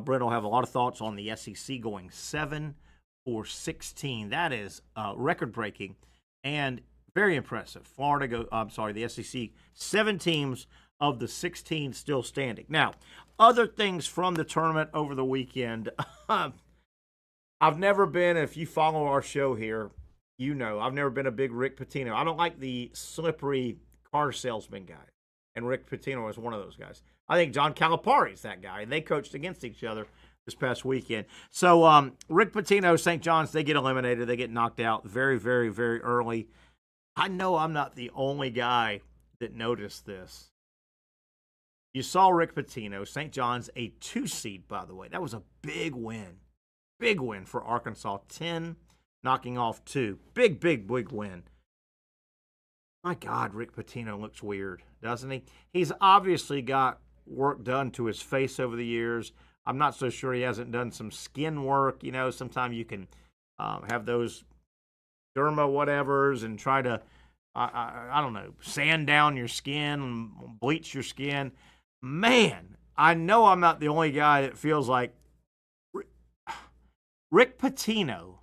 Speaker 2: Brent will have a lot of thoughts on the SEC going 7-16. That is record-breaking and very impressive. The SEC, 7 teams of the 16 still standing. Now, other things from the tournament over the weekend. I've never been, if you follow our show here, you know, I've never been a big Rick Pitino. I don't like the slippery car salesman guy. And Rick Pitino is one of those guys. I think John Calipari is that guy. And they coached against each other this past weekend. So Rick Pitino, St. John's, they get eliminated. They get knocked out very, very, very early. I know I'm not the only guy that noticed this. You saw Rick Pitino, St. John's, a 2 seed, by the way. That was a big win. Big win for Arkansas. 10, knocking off 2. Big win. My God, Rick Pitino looks weird, doesn't he? He's obviously got work done to his face over the years. I'm not so sure he hasn't done some skin work. You know, sometimes you can have those derma whatevers and try to, I don't know, sand down your skin and bleach your skin. Man, I know I'm not the only guy that feels like Rick Pitino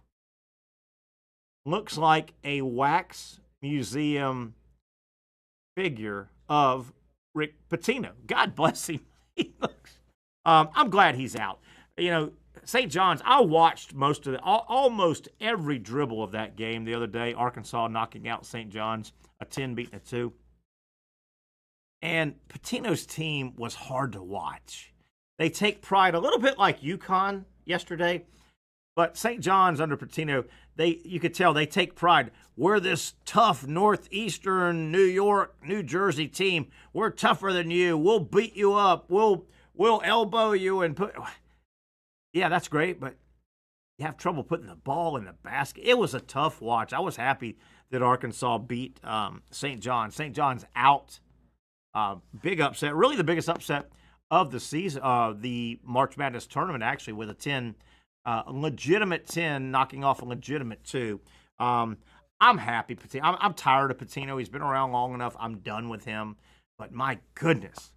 Speaker 2: looks like a wax museum figure of Rick Pitino. God bless him. He looks. I'm glad he's out. You know, St. John's, I watched most of almost every dribble of that game the other day. Arkansas knocking out St. John's, a 10 beating a 2. And Pitino's team was hard to watch. They take pride, a little bit like UConn yesterday, but St. John's under Pitino, you could tell they take pride. We're this tough Northeastern New York, New Jersey team. We're tougher than you. We'll beat you up. We'll elbow you and put. Yeah, that's great, but you have trouble putting the ball in the basket. It was a tough watch. I was happy that Arkansas beat St. John's. St. John's out. Big upset. Really the biggest upset of the season, the March Madness tournament, actually, with a 10. Legitimate 10, knocking off a legitimate 2. I'm happy. I'm tired of Pitino. He's been around long enough. I'm done with him. But my goodness,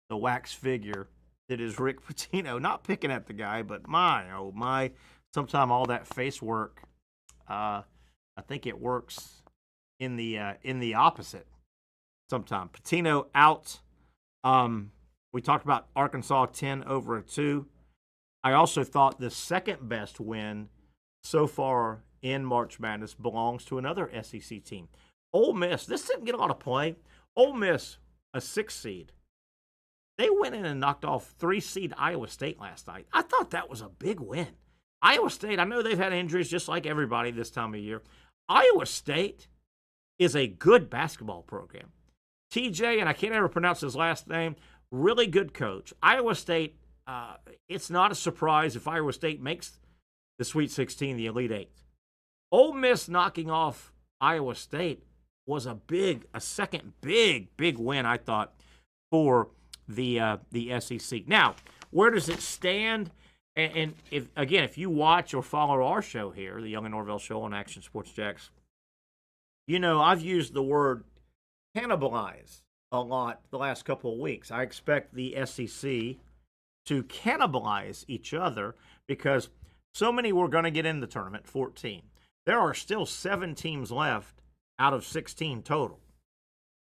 Speaker 2: the wax figure that is Rick Pitino. Not picking at the guy, but my, oh my. Sometimes all that face work, I think it works in the opposite. Sometimes Pitino out. We talked about Arkansas 10 over a 2. I also thought the second best win so far in March Madness belongs to another SEC team. Ole Miss, this didn't get a lot of play. Ole Miss, a 6 seed. They went in and knocked off 3 seed Iowa State last night. I thought that was a big win. Iowa State, I know they've had injuries just like everybody this time of year. Iowa State is a good basketball program. TJ, and I can't ever pronounce his last name, really good coach. Iowa State, it's not a surprise if Iowa State makes the Sweet 16, the Elite Eight. Ole Miss knocking off Iowa State was a second big win, I thought, for the SEC. Now, where does it stand? And if you watch or follow our show here, the Young Norvelle Show on Action Sports Jacks, you know I've used the word cannibalize a lot the last couple of weeks. I expect the SEC to cannibalize each other because so many were going to get in the tournament, 14. There are still 7 teams left out of 16 total.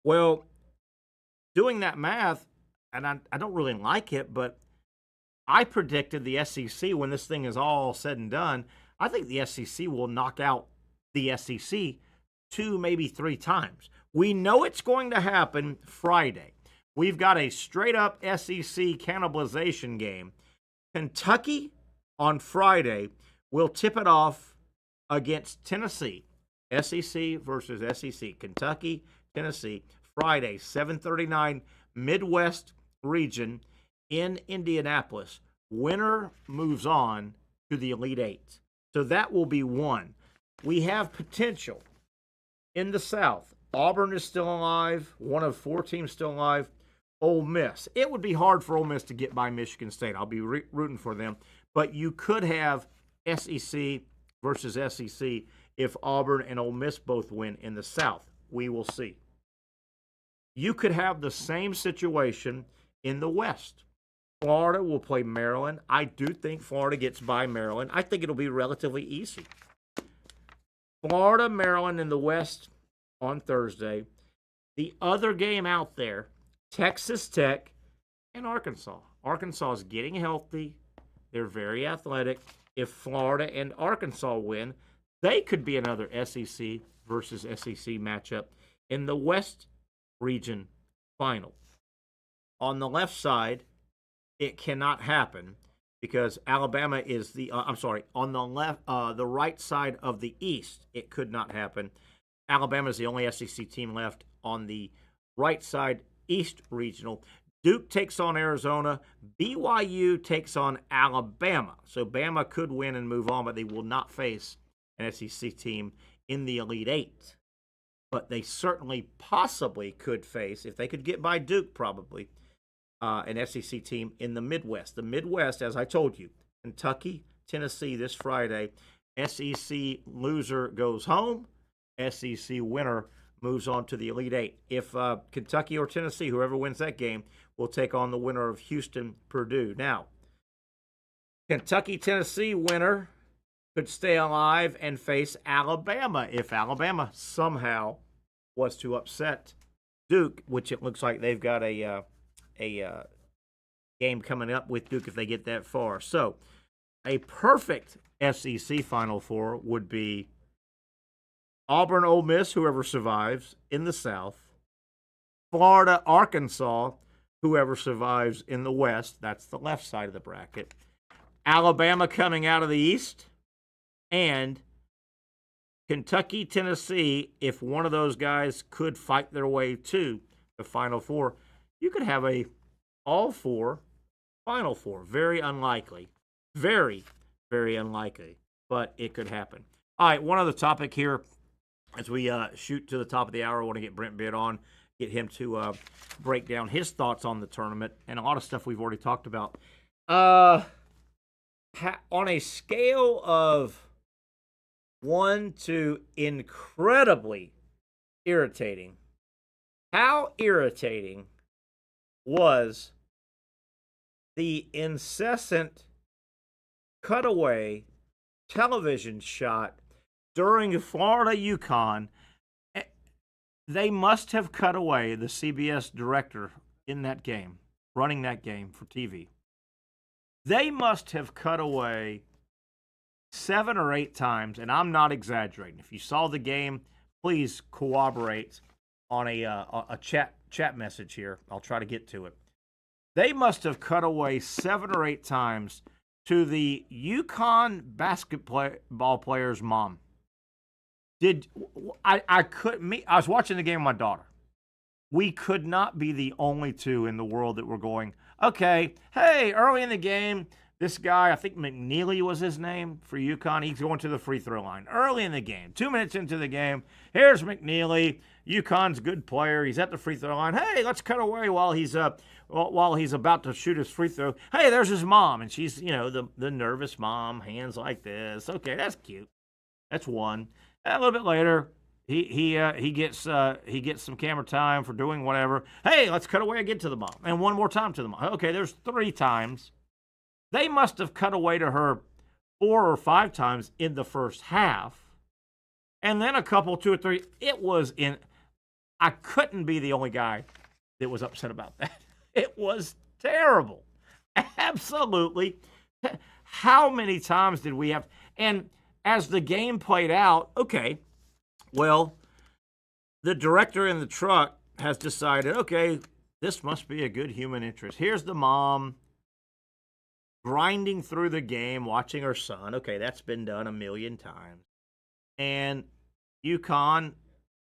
Speaker 2: Well, doing that math, and I don't really like it, but I predicted the SEC, when this thing is all said and done, I think the SEC will knock out the SEC 2, maybe 3 times. We know it's going to happen Friday. We've got a straight-up SEC cannibalization game. Kentucky on Friday will tip it off against Tennessee. SEC versus SEC. Kentucky, Tennessee, Friday, 7:39, Midwest region in Indianapolis. Winner moves on to the Elite Eight. So that will be one. We have potential in the South. Auburn is still alive. One of 4 teams still alive. Ole Miss. It would be hard for Ole Miss to get by Michigan State. I'll be rooting for them. But you could have SEC versus SEC if Auburn and Ole Miss both win in the South. We will see. You could have the same situation in the West. Florida will play Maryland. I do think Florida gets by Maryland. I think it'll be relatively easy. Florida, Maryland in the West on Thursday. The other game out there, Texas Tech and Arkansas. Arkansas is getting healthy. They're very athletic. If Florida and Arkansas win, they could be another SEC versus SEC matchup in the West region final. On the left side, it cannot happen because Alabama is on the left, the right side of the East, it could not happen. Alabama is the only SEC team left on the right side, East regional. Duke takes on Arizona. BYU takes on Alabama. So Bama could win and move on, but they will not face an SEC team in the Elite Eight. But they certainly possibly could face, if they could get by Duke probably, an SEC team in the Midwest. The Midwest, as I told you, Kentucky, Tennessee this Friday. SEC loser goes home. SEC winner moves on to the Elite Eight. If Kentucky or Tennessee, whoever wins that game, will take on the winner of Houston, Purdue. Now, Kentucky, Tennessee winner could stay alive and face Alabama if Alabama somehow was to upset Duke, which it looks like they've got a game coming up with Duke if they get that far. So a perfect SEC Final Four would be Auburn, Ole Miss, whoever survives in the South. Florida, Arkansas, whoever survives in the West. That's the left side of the bracket. Alabama coming out of the East. And Kentucky, Tennessee, if one of those guys could fight their way to the Final Four, you could have all 4 Final Four. Very unlikely. Very, very unlikely. But it could happen. All right, one other topic here. As we shoot to the top of the hour, I want to get Brent Bitt on, get him to break down his thoughts on the tournament and a lot of stuff we've already talked about. On a scale of 1 to incredibly irritating, how irritating was the incessant cutaway television shot during Florida-UConn? They must have cut away the CBS director in that game, running that game for TV. They must have cut away 7 or 8 times, and I'm not exaggerating. If you saw the game, please corroborate on a chat message here. I'll try to get to it. They must have cut away 7 or 8 times to the UConn basketball player's mom. I was watching the game with my daughter. We could not be the only two in the world that were going, okay, hey, early in the game, this guy, I think McNeely was his name for UConn, he's going to the free throw line. Early in the game, 2 minutes into the game, here's McNeely, UConn's good player, he's at the free throw line. Hey, let's cut away while he's about to shoot his free throw. Hey, there's his mom, and she's, the nervous mom, hands like this. Okay, that's cute. That's one. A little bit later, he gets some camera time for doing whatever. Hey, let's cut away again to the mom, and one more time to the mom. Okay, there's 3 times. They must have cut away to her 4 or 5 times in the first half, and then a couple, 2 or 3. I couldn't be the only guy that was upset about that. It was terrible, absolutely. How many times did we have? And as the game played out, okay, well, the director in the truck has decided, okay, this must be a good human interest. Here's the mom grinding through the game, watching her son. Okay, that's been done a million times. And UConn,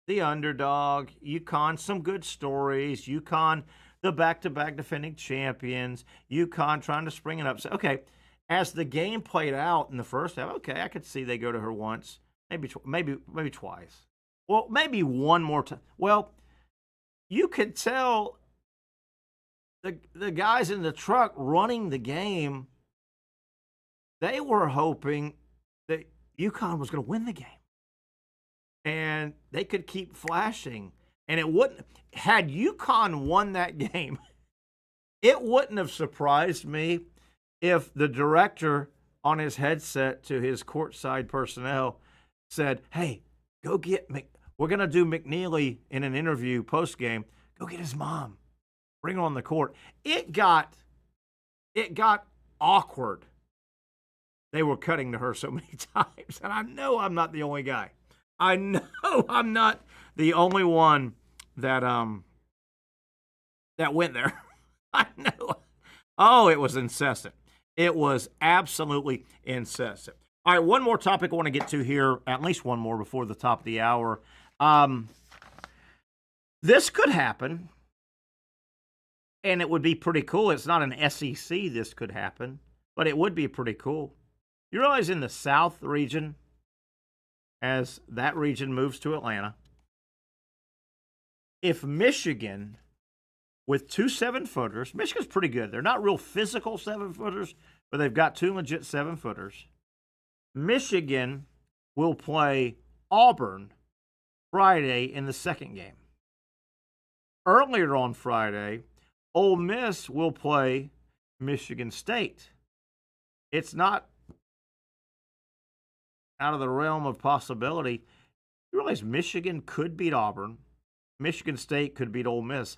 Speaker 2: the underdog. UConn, some good stories. UConn, the back-to-back defending champions. UConn trying to spring it up. So, okay, as the game played out in the first half, okay, I could see they go to her once, maybe twice. Well, maybe one more time. Well, you could tell the guys in the truck running the game, they were hoping that UConn was going to win the game. And they could keep flashing. And it wouldn't, had UConn won that game, it wouldn't have surprised me if the director on his headset to his courtside personnel said, hey, we're going to do McNeely in an interview post-game. Go get his mom. Bring her on the court. It got awkward. They were cutting to her so many times. And I know I'm not the only guy. I know I'm not the only one that went there. I know. Oh, it was incessant. It was absolutely incessant. All right, one more topic I want to get to here, at least one more before the top of the hour. This could happen, and it would be pretty cool. It's not an SEC this could happen, but it would be pretty cool. You realize in the South region, as that region moves to Atlanta, if Michigan, with 2 7-footers, Michigan's pretty good. They're not real physical 7-footers, but they've got 2 legit 7-footers. Michigan will play Auburn Friday in the second game. Earlier on Friday, Ole Miss will play Michigan State. It's not out of the realm of possibility. You realize Michigan could beat Auburn. Michigan State could beat Ole Miss.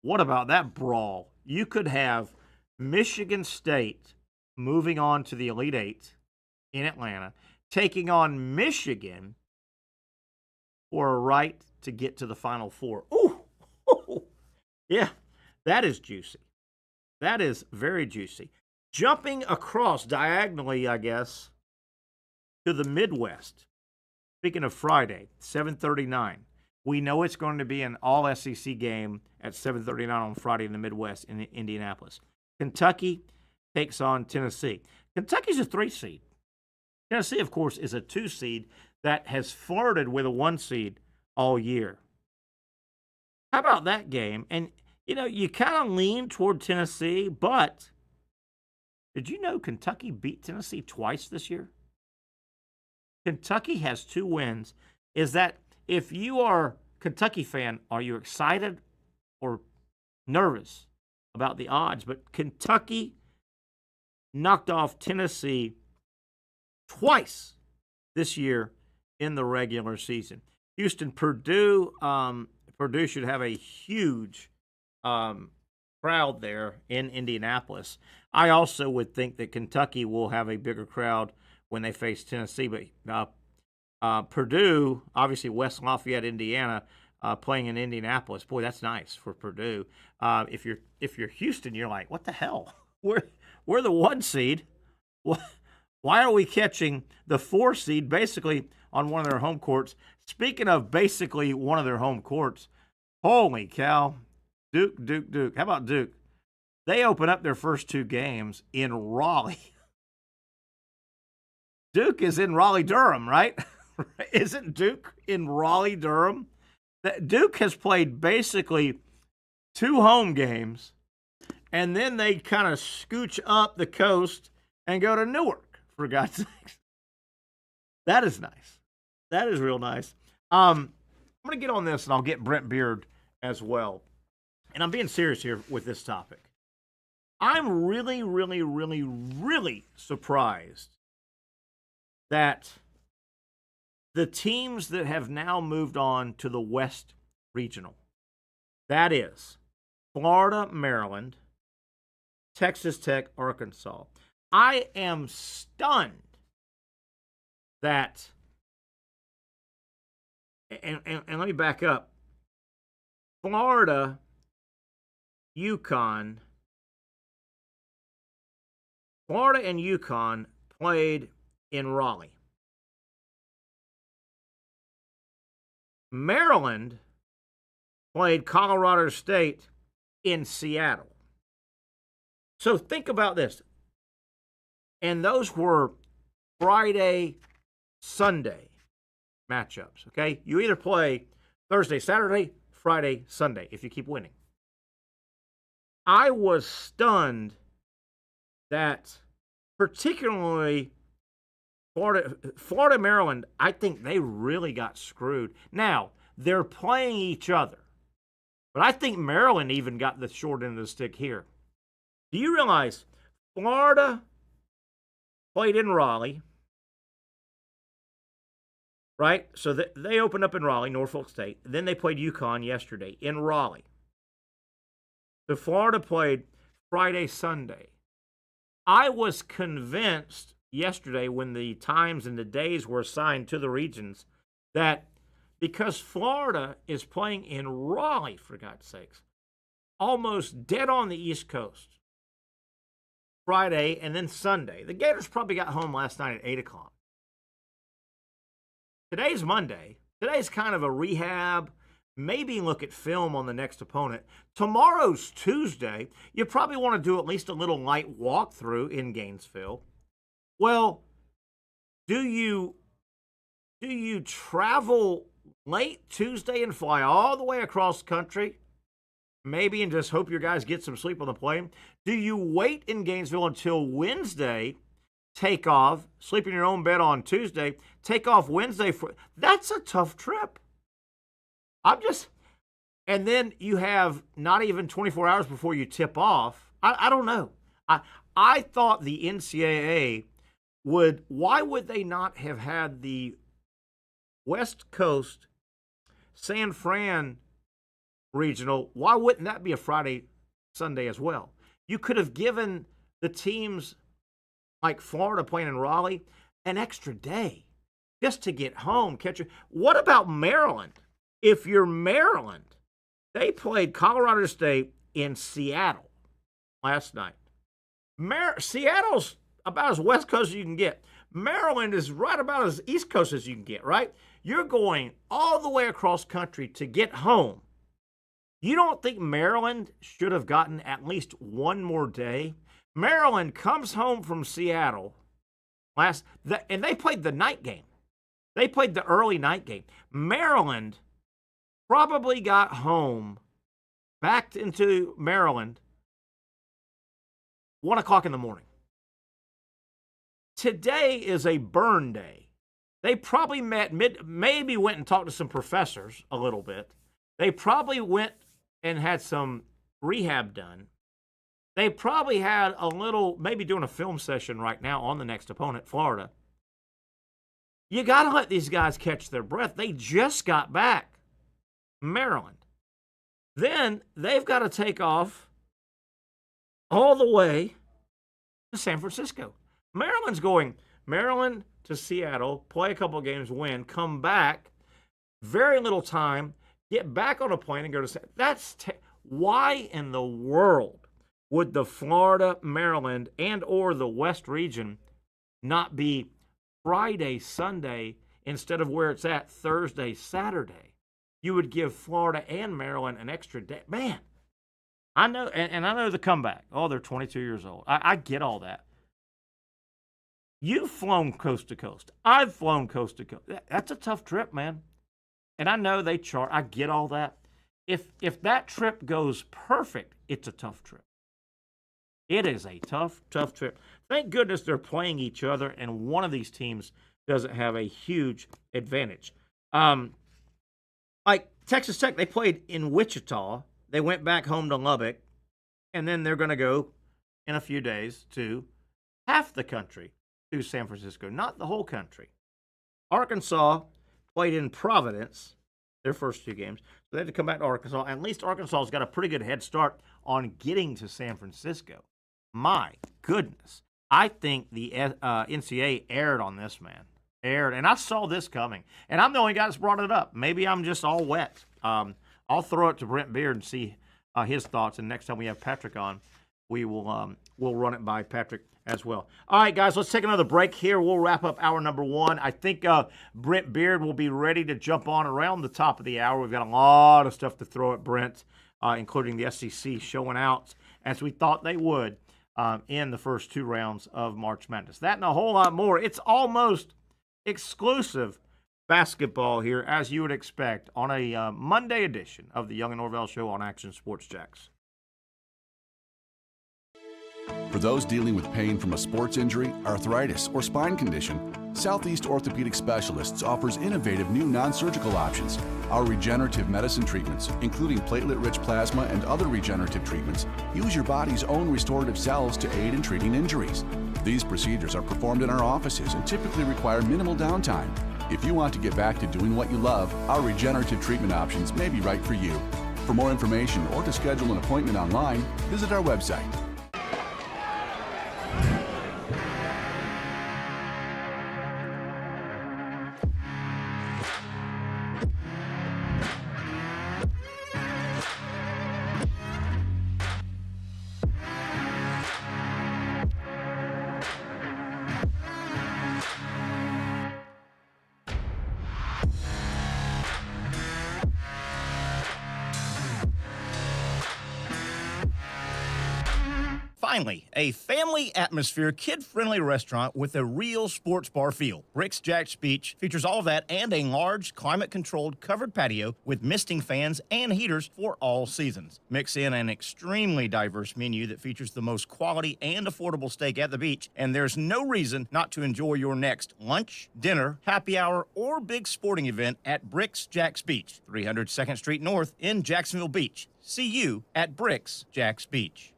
Speaker 2: What about that brawl? You could have Michigan State moving on to the Elite Eight in Atlanta, taking on Michigan for a right to get to the Final Four. Ooh, yeah, that is juicy. That is very juicy. Jumping across diagonally, I guess, to the Midwest. Speaking of Friday, 7:39. We know it's going to be an all-SEC game at 7:39 on Friday in the Midwest in Indianapolis. Kentucky takes on Tennessee. Kentucky's a 3 seed. Tennessee, of course, is a 2 seed that has flirted with a 1 seed all year. How about that game? And, you kind of lean toward Tennessee, but did you know Kentucky beat Tennessee twice this year? Kentucky has 2 wins. Is that, if you are a Kentucky fan, are you excited or nervous about the odds? But Kentucky knocked off Tennessee twice this year in the regular season. Houston, Purdue should have a huge crowd there in Indianapolis. I also would think that Kentucky will have a bigger crowd when they face Tennessee, but Purdue, obviously West Lafayette, Indiana, playing in Indianapolis. Boy, that's nice for Purdue. If you're Houston, you're like, what the hell? We're the 1 seed. Why are we catching the 4 seed basically on one of their home courts. Speaking of basically one of their home courts, holy cow, Duke. How about Duke? They open up their first 2 games in Raleigh. Duke is in Raleigh-Durham, right? Isn't Duke in Raleigh-Durham? Duke has played basically 2 home games, and then they kind of scooch up the coast and go to Newark, for God's sakes. That is nice. That is real nice. I'm going to get on this, and I'll get Brent Beard as well. And I'm being serious here with this topic. I'm really, really, really, really surprised that the teams that have now moved on to the West Regional, that is Florida, Maryland, Texas Tech, Arkansas. I am stunned that, and let me back up, Florida, UConn, Florida and UConn played in Raleigh. Maryland played Colorado State in Seattle. So think about this. And those were Friday, Sunday matchups, okay? You either play Thursday, Saturday, Friday, Sunday if you keep winning. I was stunned that particularly Florida, Maryland, I think they really got screwed. Now, they're playing each other. But I think Maryland even got the short end of the stick here. Do you realize Florida played in Raleigh, right? So they opened up in Raleigh, Norfolk State. Then they played UConn yesterday in Raleigh. So Florida played Friday, Sunday. I was convinced yesterday when the times and the days were assigned to the regions that because Florida is playing in Raleigh, for God's sakes, almost dead on the East Coast, Friday and then Sunday. The Gators probably got home last night at 8 o'clock. Today's Monday. Today's kind of a rehab, maybe look at film on the next opponent. Tomorrow's Tuesday. You probably want to do at least a little light walkthrough in Gainesville. Well, do you travel late Tuesday and fly all the way across country, maybe, and just hope your guys get some sleep on the plane? Do you wait in Gainesville until Wednesday, take off, sleep in your own bed on Tuesday, take off Wednesday? That's a tough trip. And then you have not even 24 hours before you tip off. I don't know. I thought the NCAA why would they not have had the West Coast San Fran regional? Why wouldn't that be a Friday, Sunday as well? You could have given the teams like Florida playing in Raleigh an extra day just to get home. What about Maryland? If you're Maryland, they played Colorado State in Seattle last night. Seattle's about as West Coast as you can get. Maryland is right about as East Coast as you can get, right? You're going all the way across country to get home. You don't think Maryland should have gotten at least one more day? Maryland comes home from Seattle and they played the night game. They played the early night game. Maryland probably got home, back into Maryland, 1 o'clock in the morning. Today is a burn day. They probably maybe went and talked to some professors a little bit. They probably went and had some rehab done. They probably had maybe doing a film session right now on the next opponent, Florida. You got to let these guys catch their breath. They just got back, Maryland. Then they've got to take off all the way to San Francisco. Maryland's going Maryland to Seattle, play a couple of games, win, come back, very little time, get back on a plane and go to why in the world would the Florida, Maryland, and or the West region not be Friday, Sunday instead of where it's at Thursday, Saturday, you would give Florida and Maryland an extra day. Man, I know, and I know the comeback. Oh, they're 22 years old. I get all that. You've flown coast to coast. I've flown coast to coast. That's a tough trip, man. And I know they chart. I get all that. If that trip goes perfect, it's a tough trip. It is a tough, tough trip. Thank goodness they're playing each other, and one of these teams doesn't have a huge advantage. Like Texas Tech, they played in Wichita. They went back home to Lubbock, and then they're going to go in a few days to half the country, to San Francisco, not the whole country. Arkansas played in Providence, their first 2 games. So they had to come back to Arkansas. At least Arkansas's got a pretty good head start on getting to San Francisco. My goodness. I think the NCAA erred on this, man. Erred. And I saw this coming. And I'm the only guy that's brought it up. Maybe I'm just all wet. I'll throw it to Brent Beard and see his thoughts. And next time we have Patrick on, we will we'll run it by Patrick as well. All right, guys, let's take another break here. We'll wrap up hour number 1. I think Brent Beard will be ready to jump on around the top of the hour. We've got a lot of stuff to throw at Brent, including the SEC showing out as we thought they would in the first 2 rounds of March Madness. That and a whole lot more. It's almost exclusive basketball here, as you would expect, on a Monday edition of the Young Norvelle Show on Action Sports Jacks.
Speaker 4: For those dealing with pain from a sports injury, arthritis, or spine condition, Southeast Orthopedic Specialists offers innovative new non-surgical options. Our regenerative medicine treatments, including platelet-rich plasma and other regenerative treatments, use your body's own restorative cells to aid in treating injuries. These procedures are performed in our offices and typically require minimal downtime. If you want to get back to doing what you love, our regenerative treatment options may be right for you. For more information or to schedule an appointment online, visit our website.
Speaker 2: Finally, a family atmosphere, kid-friendly restaurant with a real sports bar feel. Bricks Jack's Beach features all of that and a large, climate-controlled covered patio with misting fans and heaters for all seasons. Mix in an extremely diverse menu that features the most quality and affordable steak at the beach, and there's no reason not to enjoy your next lunch, dinner, happy hour, or big sporting event at Bricks Jack's Beach, 300 2nd Street North in Jacksonville Beach. See you at Bricks Jack's Beach.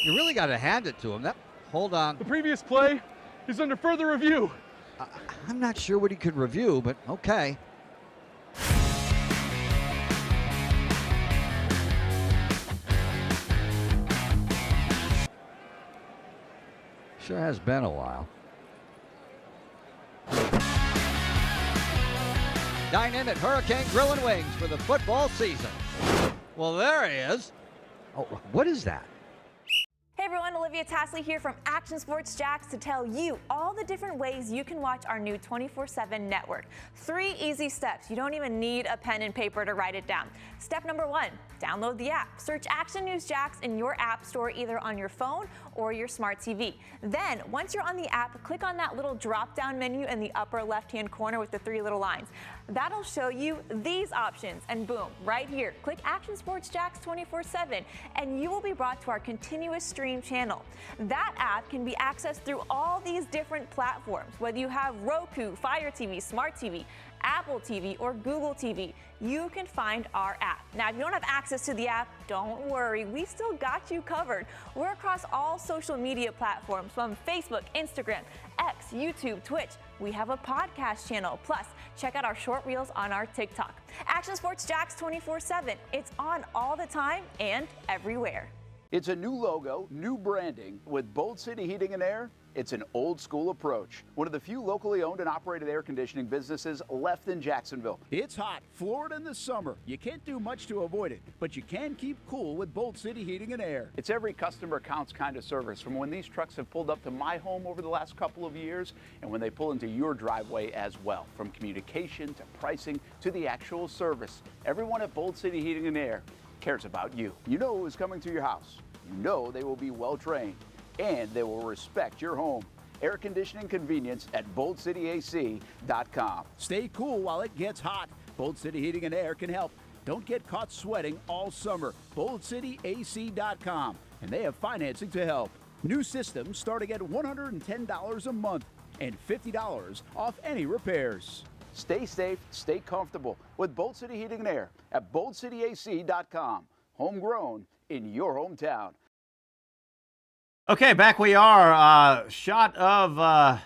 Speaker 5: You really got to hand it to him. Hold on.
Speaker 6: The previous play is under further review.
Speaker 5: I'm not sure what he could review, but okay. Sure has been a while. Dine in at Hurricane Grill and Wings for the football season. Well, there he is. Oh, what is that?
Speaker 10: Hey everyone, Olivia Tasley here from Action Sports Jacks to tell you all the different ways you can watch our new 24/7 network. 3 easy steps. You don't even need a pen and paper to write it down. Step number 1, download the app. Search Action News Jacks in your app store, either on your phone or your smart TV. Then, once you're on the app, click on that little drop-down menu in the upper left-hand corner with the 3 little lines. That'll show you these options, and boom, right here, click Action Sports Jacks 24/7, and you will be brought to our continuous stream channel. That app can be accessed through all these different platforms, whether you have Roku, Fire TV, Smart TV, Apple TV, or Google TV. You can find our app. Now, if you don't have access to the app, don't worry. We still got you covered. We're across all social media platforms, from Facebook, Instagram, X, YouTube, Twitch. We have a podcast channel. Plus, check out our short reels on our TikTok. Action Sports Jacks 24/7. It's on all the time and everywhere.
Speaker 8: It's a new logo, new branding. With Bold City Heating and Air, it's an old school approach. One of the few locally owned and operated air conditioning businesses left in Jacksonville. It's hot, Florida in the summer. You can't do much to avoid it, but you can keep cool with Bold City Heating and Air. It's every customer counts kind of service, from when these trucks have pulled up to my home over the last couple of years and when they pull into your driveway as well. From communication to pricing to the actual service, everyone at Bold City Heating and Air cares about you. You know who's coming to your house. You know they will be well trained, and they will respect your home. Air conditioning convenience at boldcityac.com. Stay cool while it gets hot. Bold City Heating and Air can help. Don't get caught sweating all summer. boldcityac.com, and they have financing to help. New systems starting at $110 a month and $50 off any repairs. Stay safe, stay comfortable with Bold City Heating and Air at boldcityac.com. Homegrown in your hometown.
Speaker 2: Okay, back we are. Shot of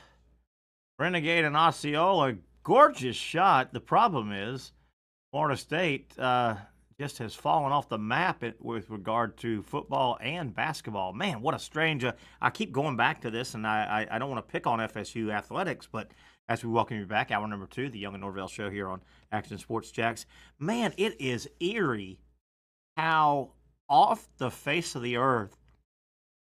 Speaker 2: Renegade and Osceola. Gorgeous shot. The problem is Florida State just has fallen off the map with regard to football and basketball. Man, what a strange I keep going back to this, and I don't want to pick on FSU athletics, but as we welcome you back, hour number 2, the Young Norvelle Show here on Action Sports Jacks. Man, it is eerie how off the face of the earth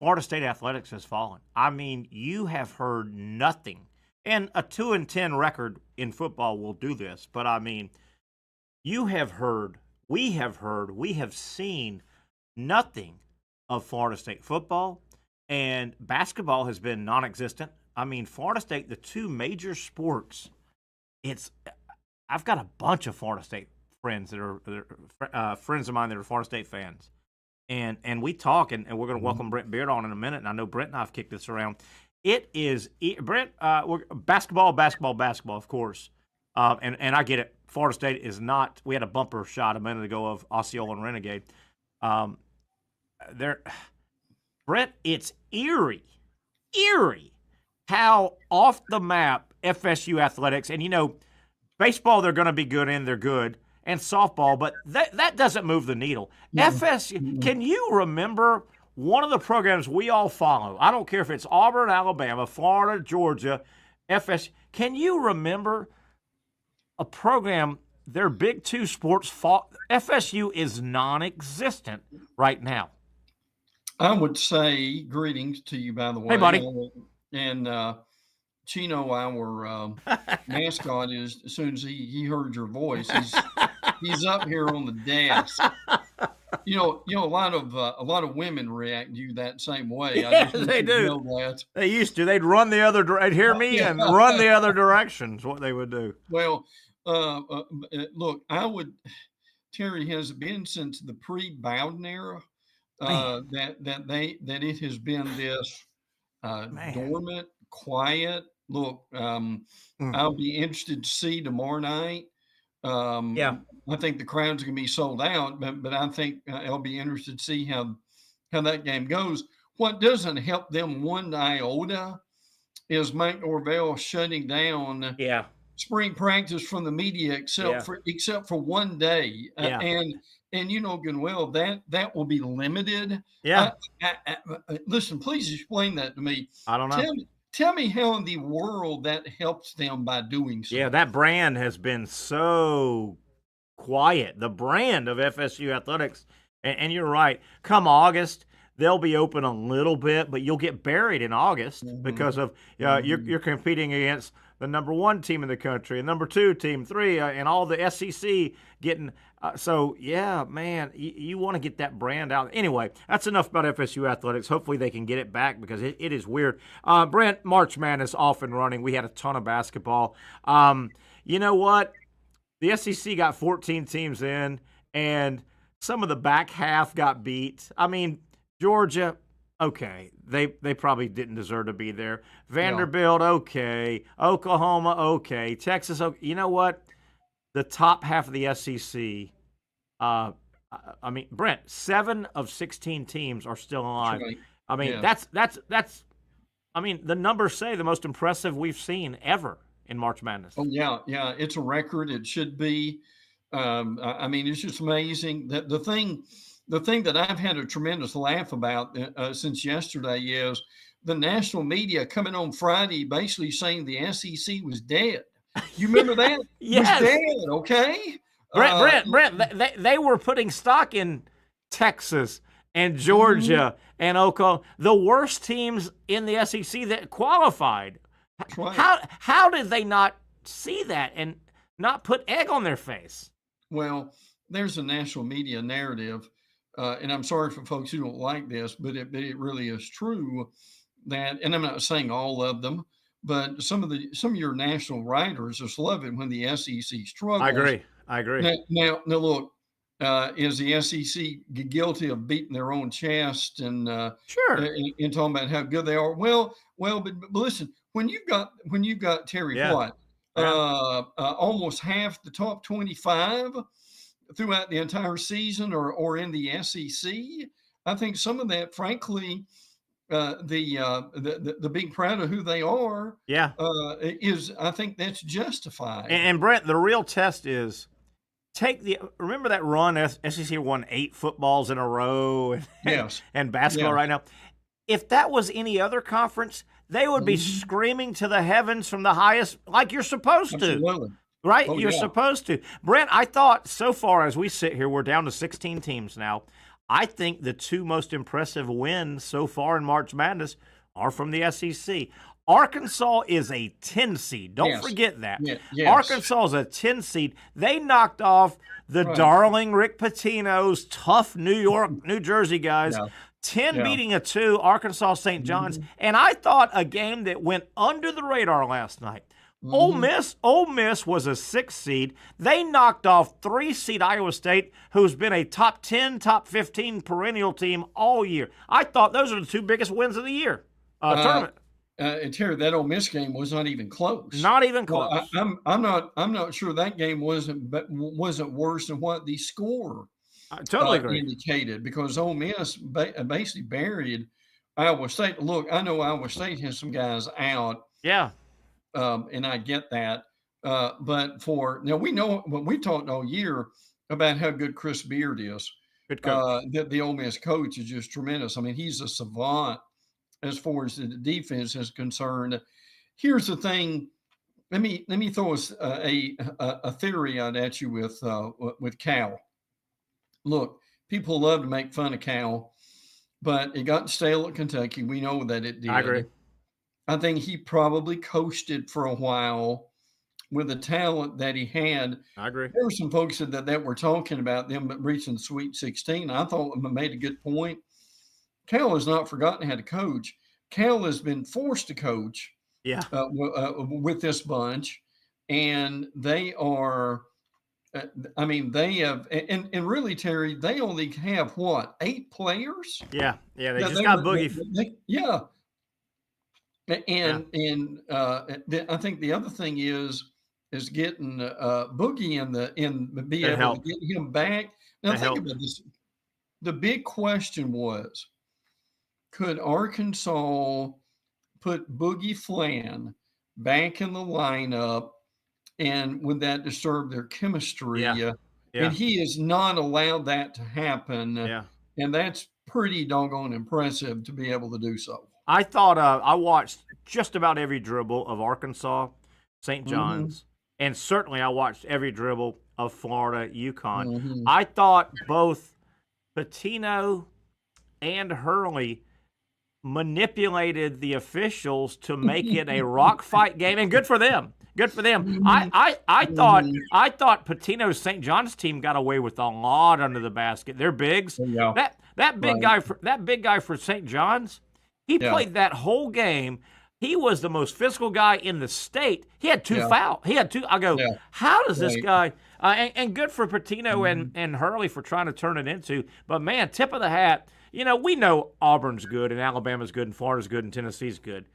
Speaker 2: Florida State athletics has fallen. I mean, you have heard nothing. And a 2-10 record in football will do this. But, I mean, you have heard, we have seen nothing of Florida State football. And basketball has been non-existent. I mean, Florida State, the two major sports, I've got a bunch of Florida State friends that are friends of mine that are Florida State fans. And we talk, and we're going to welcome Brent Beard on in a minute, and I know Brent and I have kicked this around. It is, Brent, basketball, of course. And I get it. Florida State is not, we had a bumper shot a minute ago of Osceola and Renegade. Brent, it's eerie how off the map FSU athletics, and you know, baseball they're going to be good in, they're good, and softball, but that doesn't move the needle. No. FSU, can you remember one of the programs we all follow? I don't care if it's Auburn, Alabama, Florida, Georgia, FSU. Can you remember a program, their big two sports, FSU is non-existent right now?
Speaker 11: I would say greetings to you, by the way.
Speaker 2: Hey, buddy.
Speaker 11: And Chino, our mascot, is as soon as he heard your voice, he's up here on the desk. You know, a lot of women react to you that same way.
Speaker 2: Yeah, they do. They used to. They'd run the other. They'd hear me and run the other direction. Is what they would do.
Speaker 11: Well, look, Terry, has it been since the pre-Bowden era that it has been this dormant, quiet. Look, I'll be interested to see tomorrow night. I think the crowd's going to be sold out, but I think I'll be interested to see how that game goes. What doesn't help them one iota is Mike Norvelle shutting down spring practice from the media except for one day. And you know good and well that will be limited. Listen, please explain that to me.
Speaker 2: I don't know.
Speaker 11: Tell me how in the world that helps them by doing so.
Speaker 2: Yeah, that brand has been so quiet. The brand of FSU athletics, and you're right. Come August, they'll be open a little bit, but you'll get buried in August because of you're competing against the number 1 team in the country, and number 2 team, 3, and all the SEC getting. Man, you want to get that brand out. Anyway, that's enough about FSU athletics. Hopefully they can get it back because it is weird. Brent, March Madness off and running. We had a ton of basketball. You know what? The SEC got 14 teams in, and some of the back half got beat. I mean, Georgia, okay, they probably didn't deserve to be there. Vanderbilt, okay. Oklahoma, okay. Texas, okay. You know what? The top half of the SEC, I mean, Brent, 7 of 16 teams are still alive. Right. I mean, that's. I mean, the numbers say the most impressive we've seen ever in March Madness.
Speaker 11: Oh yeah, it's a record. It should be. I mean, it's just amazing that the thing the thing that I've had a tremendous laugh about since yesterday is the national media coming on Friday basically saying the SEC was dead. You remember that?
Speaker 2: Yes.
Speaker 11: Was dead, okay?
Speaker 2: Brent, they were putting stock in Texas and Georgia and Oklahoma, the worst teams in the SEC that qualified.
Speaker 11: That's right.
Speaker 2: How did they not see that and not put egg on their face?
Speaker 11: Well, there's a national media narrative, and I'm sorry for folks who don't like this, but it really is true that, and I'm not saying all of them, but some of your national writers just love it when the SEC struggles.
Speaker 2: I agree.
Speaker 11: Now look, is the SEC guilty of beating their own chest and
Speaker 2: sure,
Speaker 11: and talking about how good they are? Well, but listen, when you got Terry White, almost half the top 25 throughout the entire season, or in the SEC, I think some of that, frankly, the being proud of who they are, is, I think that's justified.
Speaker 2: And Brent, the real test is remember that run SEC won 8 footballs in a row and basketball right now. If that was any other conference, they would be screaming to the heavens from the highest, like you're supposed to.
Speaker 11: Absolutely.
Speaker 2: Right? You're supposed to. Brent, I thought so far as we sit here, we're down to 16 teams now. I think the 2 most impressive wins so far in March Madness are from the SEC. Arkansas is a 10 seed. Don't forget that.
Speaker 11: Yes.
Speaker 2: Arkansas is a 10 seed. They knocked off the darling Rick Pitino's tough New Jersey guys. 10 beating a 2, Arkansas St. John's. And I thought a game that went under the radar last night. Ole Miss was a 6 seed. They knocked off 3 seed Iowa State, who's been a top 10, top 15 perennial team all year. I thought those are the 2 biggest wins of the year tournament.
Speaker 11: And Terry, that Ole Miss game was not even close.
Speaker 2: Not even close.
Speaker 11: Well, I'm not sure that game wasn't worse than what the score
Speaker 2: totally agree.
Speaker 11: indicated, because Ole Miss basically buried Iowa State. Look, I know Iowa State has some guys out.
Speaker 2: Yeah.
Speaker 11: And I get that. But we talked all year about how good Chris Beard is.
Speaker 2: Good coach.
Speaker 11: The Ole Miss coach is just tremendous. I mean, he's a savant as far as the defense is concerned. Here's the thing. Let me throw a theory out at you with Cal. Look, people love to make fun of Cal, but it got stale at Kentucky. We know that it did.
Speaker 2: I agree.
Speaker 11: I think he probably coasted for a while with the talent that he had.
Speaker 2: I agree.
Speaker 11: There were some folks that were talking about them reaching the Sweet 16. I thought made a good point. Cal has not forgotten how to coach. Cal has been forced to coach with this bunch, and they are they have, and really, Terry, they only have what, 8 players?
Speaker 2: Yeah, they just got Boogie.
Speaker 11: I think the other thing is getting Boogie be able to get him back. Now think about this. The big question was, could Arkansas put Boogie Flan back in the lineup, and would that disturb their chemistry? And he has not allowed that to happen. And that's pretty doggone impressive to be able to do so.
Speaker 2: I thought I watched just about every dribble of Arkansas, St. John's, and certainly I watched every dribble of Florida, UConn. I thought both Pitino and Hurley manipulated the officials to make it a rock fight game, and good for them. Good for them. I thought Pitino's St. John's team got away with a lot under the basket. They're bigs. That big guy for St. John's. He played that whole game. He was the most physical guy in the state. He had 2 fouls. He had 2. I go, how does this guy and good for Pitino and Hurley for trying to turn it into. But, man, tip of the hat. You know, we know Auburn's good and Alabama's good and Florida's good and Tennessee's good.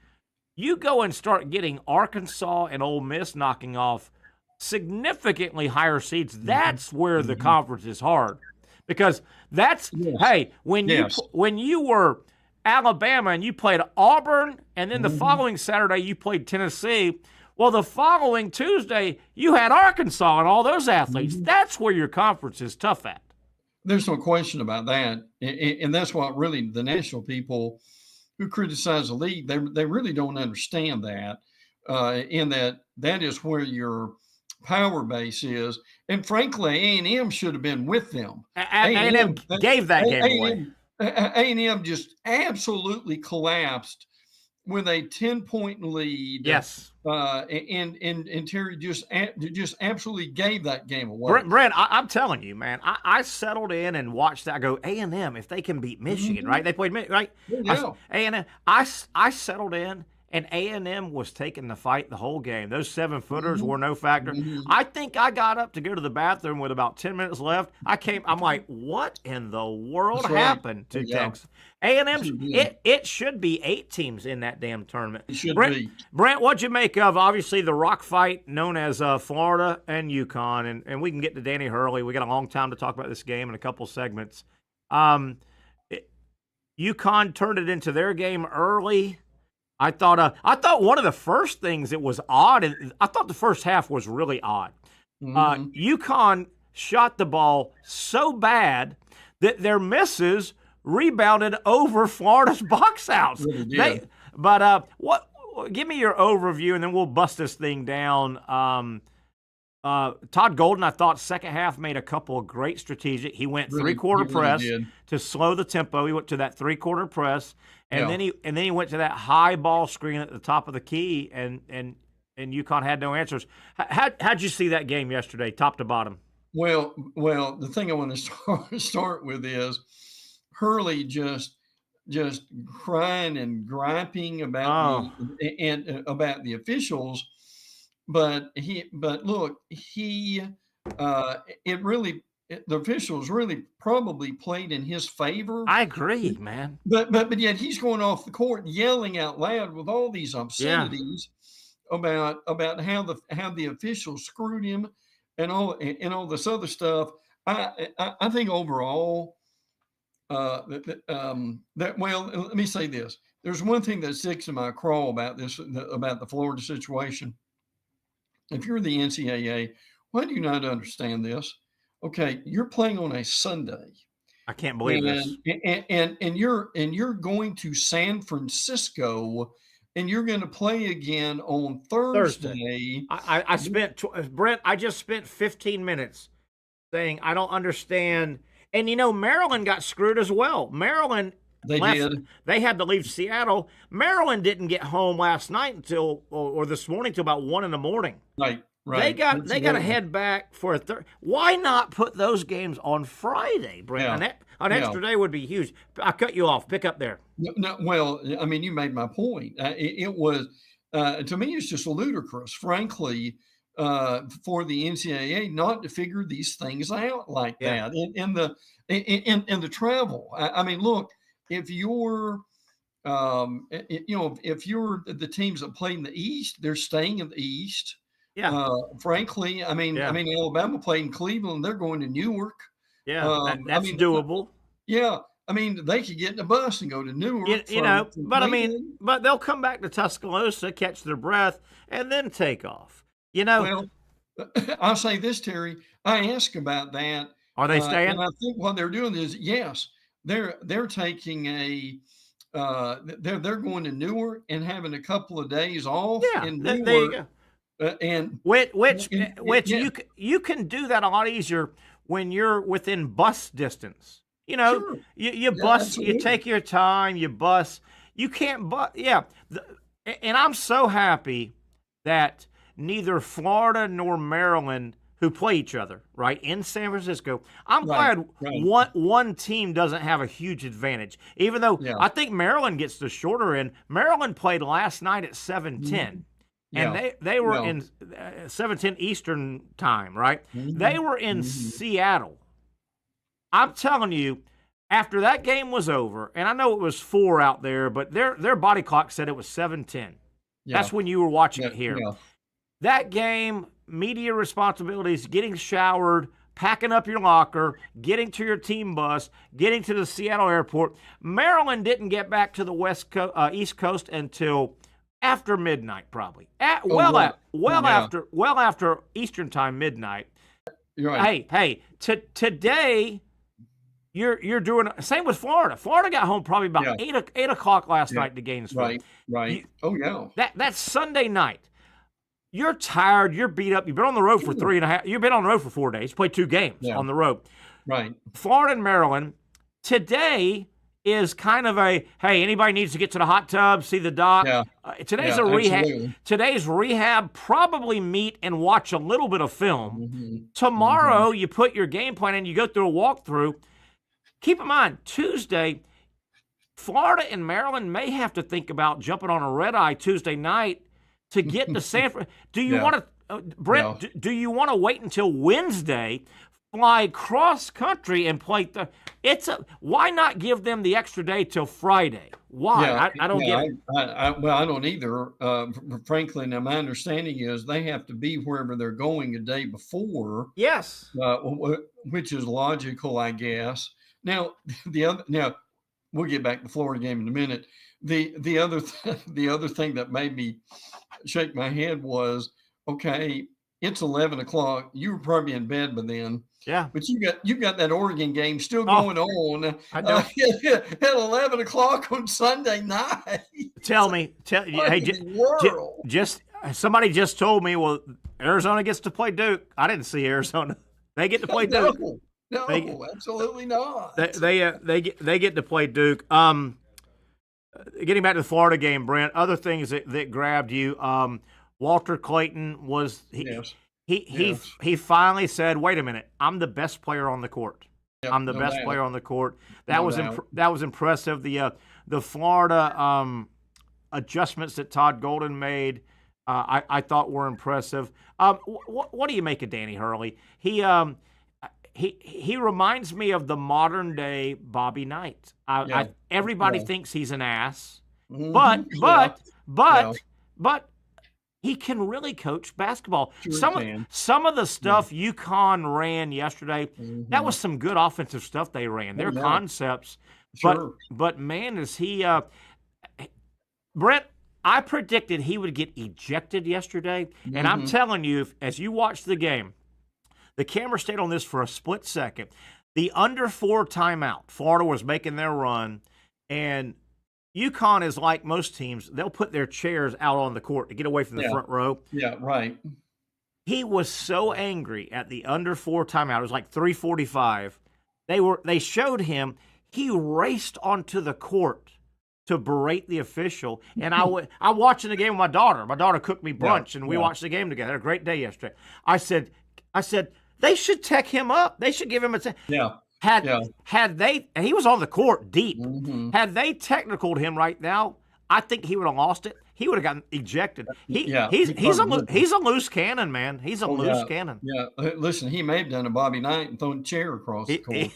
Speaker 2: You go and start getting Arkansas and Ole Miss knocking off significantly higher seeds. That's where the conference is hard. Because that's, hey, when you were – Alabama and you played Auburn, and then the following Saturday you played Tennessee. Well, the following Tuesday you had Arkansas and all those athletes. That's where your conference is tough at.
Speaker 11: There's no question about that. And that's what really the national people who criticize the league, they really don't understand that, in that is where your power base is. And frankly, A&M should have been with them.
Speaker 2: A&M gave that game away.
Speaker 11: A&M just absolutely collapsed with a 10-point lead.
Speaker 2: Yes.
Speaker 11: And Terry just absolutely gave that game away.
Speaker 2: Brent, I'm telling you, man, I settled in and watched that. I go, A&M, if they can beat Michigan, right? They played Michigan, right?
Speaker 11: Yeah.
Speaker 2: A&M. I settled in, and A&M was taking the fight the whole game. Those 7-footers were no factor. I think I got up to go to the bathroom with about 10 minutes left. I'm like, what in the world happened to Texas? A&M, it should be 8 teams in that damn tournament.
Speaker 11: It should be.
Speaker 2: Brent, what'd you make of, obviously, the rock fight known as Florida and UConn? And we can get to Danny Hurley. We got a long time to talk about this game in a couple segments. UConn turned it into their game early. I thought one of the first things that was odd, and I thought the first half was really odd. UConn shot the ball so bad that their misses rebounded over Florida's box outs.
Speaker 11: Really did.
Speaker 2: Give me your overview, and then we'll bust this thing down. Todd Golden, I thought second half made a couple of great strategic. He went three-quarter press to slow the tempo. He went to that three-quarter press, and then he went to that high ball screen at the top of the key, and UConn had no answers. How'd you see that game yesterday, top to bottom?
Speaker 11: Well, the thing I want to start with is Hurley just crying and griping about about the officials. But look, the officials really probably played in his favor.
Speaker 2: I agree, man.
Speaker 11: But yet he's going off the court yelling out loud with all these obscenities about how the officials screwed him and all this other stuff. I think overall let me say this. There's one thing that sticks in my craw about the Florida situation. If you're the NCAA, why do you not understand this? Okay, you're playing on a Sunday.
Speaker 2: I can't believe this.
Speaker 11: And you're going to San Francisco, and you're going to play again on Thursday.
Speaker 2: I just spent 15 minutes saying I don't understand. And Maryland got screwed as well. Maryland. They had to leave Seattle. Maryland didn't get home last night or this morning until about 1 a.m.
Speaker 11: Right.
Speaker 2: They got to head back for a third. Why not put those games on Friday, Brent?
Speaker 11: Yeah.
Speaker 2: An extra day would be huge. I cut you off. Pick up there.
Speaker 11: No, well, I mean, you made my point. It was to me, it's just ludicrous, frankly, for the NCAA not to figure these things out like that. In the travel. I mean, look. If you're, if you're the teams that play in the East, they're staying in the East.
Speaker 2: Yeah.
Speaker 11: Frankly, I mean, Alabama played in Cleveland. They're going to Newark.
Speaker 2: Yeah, that's doable.
Speaker 11: Yeah, I mean, they could get in a bus and go to Newark.
Speaker 2: But they'll come back to Tuscaloosa, catch their breath, and then take off.
Speaker 11: Well, I'll say this, Terry. I asked about that.
Speaker 2: Are they staying?
Speaker 11: And I think what they're doing is They're taking they're going to Newark and having a couple of days off in Newark.
Speaker 2: There you go.
Speaker 11: And
Speaker 2: which you can do that a lot easier when you're within bus distance.
Speaker 11: Sure.
Speaker 2: You bus, you take your time, you bus. You can't bus. Yeah, and I'm so happy that neither Florida nor Maryland, who play each other, right, in San Francisco. I'm glad one team doesn't have a huge advantage, even though I think Maryland gets the shorter end. Maryland played last night at 7:10, and they were in 7:10 Eastern time, right? They were in Seattle. I'm telling you, after that game was over, and I know it was 4 out there, but their body clock said it was 7:10. That's when you were watching it here. That game, media responsibilities, getting showered, packing up your locker, getting to your team bus, getting to the Seattle airport. Maryland didn't get back to the East Coast until after midnight, probably. After Eastern time, midnight.
Speaker 11: You're right.
Speaker 2: Today you're doing same with Florida. Florida got home probably about 8 o'clock last night to Gainesville.
Speaker 11: Right.
Speaker 2: That's Sunday night. You're tired. You're beat up. You've been on the road for 3.5. You've been on the road for 4 days. Played 2 games on the road.
Speaker 11: Right.
Speaker 2: Florida and Maryland today is kind of a, hey, anybody needs to get to the hot tub, see the doc.
Speaker 11: Yeah.
Speaker 2: Today's a rehab. Absolutely. Today's rehab, probably meet and watch a little bit of film. Tomorrow, you put your game plan in, you go through a walkthrough. Keep in mind, Tuesday, Florida and Maryland may have to think about jumping on a red eye Tuesday night to get to San Francisco. Do you want to, Brent, do you want to wait until Wednesday, fly cross country and play why not give them the extra day till Friday? Why? I don't get it.
Speaker 11: I don't either. Frankly, now my understanding is they have to be wherever they're going a day before.
Speaker 2: Yes.
Speaker 11: Which is logical, I guess. Now we'll get back to the Florida game in a minute. The other thing that made me shake my head was, okay, it's 11 o'clock. You were probably in bed by then.
Speaker 2: Yeah.
Speaker 11: But you got that Oregon game still going on
Speaker 2: I know.
Speaker 11: At 11 o'clock on Sunday night.
Speaker 2: Somebody just told me, well, Arizona gets to play Duke. I didn't see Arizona. They get to play Duke.
Speaker 11: No, absolutely not.
Speaker 2: They get to play Duke. Getting back to the Florida game, Brent, other things that grabbed you, Walter Clayton was he finally said, wait a minute, I'm the best player on the court.
Speaker 11: Yep,
Speaker 2: I'm the best player on the court. That was impressive. The Florida adjustments that Todd Golden made, I thought were impressive. What do you make of Danny Hurley? He reminds me of the modern day Bobby Knight. Everybody thinks he's an ass, but he can really coach basketball. Some of the stuff UConn ran yesterday, that was some good offensive stuff they ran. Their concepts, but man, is he Brent? I predicted he would get ejected yesterday, and I'm telling you, as you watch the game, the camera stayed on this for a split second. The under 4 timeout, Florida was making their run, and UConn is like most teams. They'll put their chairs out on the court to get away from the front row.
Speaker 11: Yeah, right.
Speaker 2: He was so angry at the under 4 timeout. It was like 3:45. They showed him. He raced onto the court to berate the official. And I watching the game with my daughter. My daughter cooked me brunch, and we watched the game together. Had a great day yesterday. I said, they should tech him up. They should give him a Had they, and he was on the court deep. Had they technicaled him right now, I think he would have lost it. He would have gotten ejected. He's a loose cannon, man. He's a loose cannon.
Speaker 11: Yeah, listen, he may have done a Bobby Knight and thrown a chair across the court.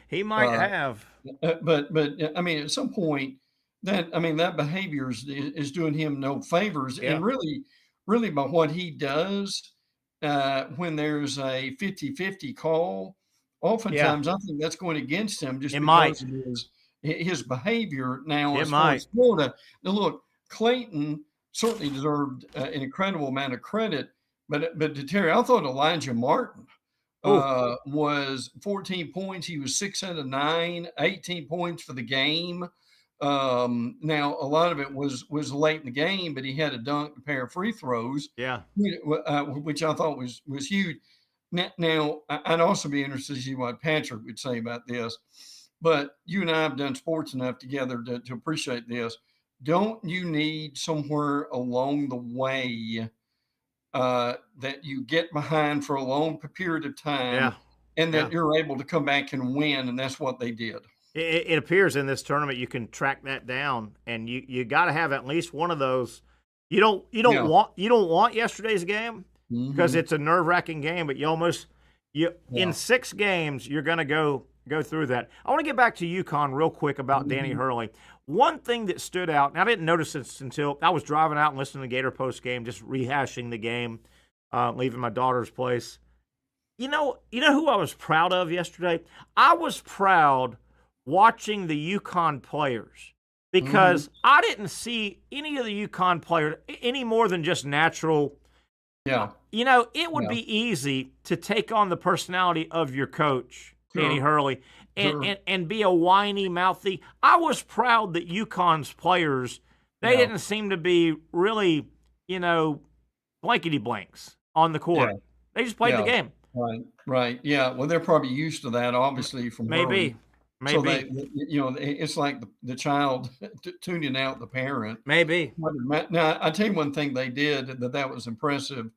Speaker 2: He might have.
Speaker 11: But I mean, at some point, that behavior is doing him no favors, and really by what he does when there's a 50-50 call. Oftentimes, I think that's going against him just because of his behavior. Now, as far as Florida, now look, Clayton certainly deserved an incredible amount of credit, but to Terry, I thought Elijah Martin was 14 points. He was 6 out of 9, 18 points for the game. Now, a lot of it was late in the game, but he had a dunk, a pair of free throws, which I thought was huge. Now, I'd also be interested to see what Patrick would say about this, but you and I have done sports enough together to appreciate this. Don't you need somewhere along the way that you get behind for a long period of time and that you're able to come back and win, and that's what they did.
Speaker 2: It appears in this tournament you can track that down, and you got to have at least one of those. You don't want yesterday's game. Because it's a nerve-wracking game, but in 6 games you're going to go through that. I want to get back to UConn real quick about Danny Hurley. One thing that stood out, and I didn't notice this until I was driving out and listening to the Gator post game, just rehashing the game, leaving my daughter's place. You know who I was proud of yesterday? I was proud watching the UConn players because I didn't see any of the UConn players any more than just natural.
Speaker 11: Yeah.
Speaker 2: It would be easy to take on the personality of your coach, Danny Hurley, and be a whiny, mouthy. I was proud that UConn's players, they didn't seem to be really, blankety blanks on the court.
Speaker 11: Yeah.
Speaker 2: They just played the game.
Speaker 11: Right. Yeah. Well, they're probably used to that, obviously, from
Speaker 2: Maybe.
Speaker 11: So they, it's like the child tuning out the parent.
Speaker 2: Maybe.
Speaker 11: Now, I tell you one thing they did that was impressive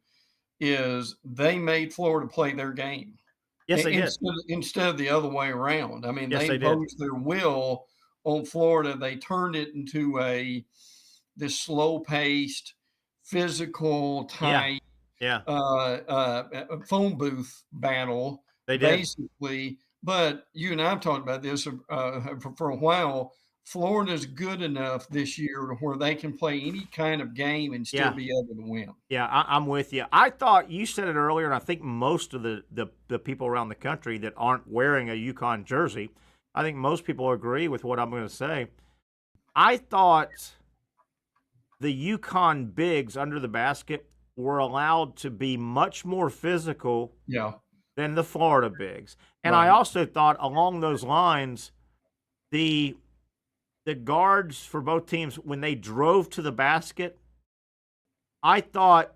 Speaker 11: is they made Florida play their game.
Speaker 2: Yes, they did.
Speaker 11: Instead of the other way around. I mean,
Speaker 2: Yes,
Speaker 11: they
Speaker 2: they did.
Speaker 11: imposed their will on Florida. They turned it into this slow-paced, physical, tight, phone booth battle.
Speaker 2: They did.
Speaker 11: Basically. But you and I have talked about this for a while. Florida's good enough this year to where they can play any kind of game and still be able to win.
Speaker 2: Yeah, I'm with you. I thought you said it earlier, and I think most of the people around the country that aren't wearing a UConn jersey, I think most people agree with what I'm going to say. I thought the UConn bigs under the basket were allowed to be much more physical than the Florida bigs. And I also thought along those lines, the guards for both teams, when they drove to the basket, I thought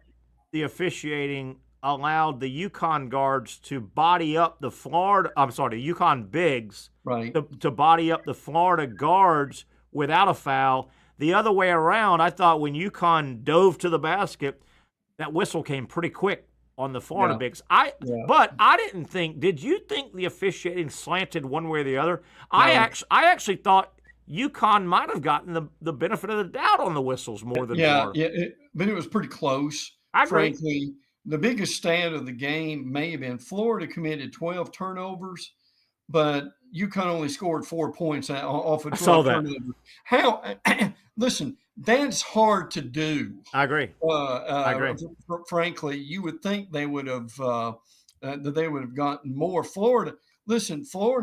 Speaker 2: the officiating allowed the UConn guards to body up the UConn bigs to body up the Florida guards without a foul. The other way around, I thought when UConn dove to the basket, that whistle came pretty quick on the Florida bigs. But I didn't think. Did you think the officiating slanted one way or the other? No. I actually thought UConn might have gotten the benefit of the doubt on the whistles more than Florida.
Speaker 11: Yeah, but it was pretty close.
Speaker 2: I agree.
Speaker 11: Frankly, the biggest stat of the game may have been Florida committed 12 turnovers, but UConn only scored 4 points off of 12 turnovers. How? Listen, that's hard to do.
Speaker 2: I agree. I agree.
Speaker 11: Frankly, you would think they would have that they would have gotten more. Florida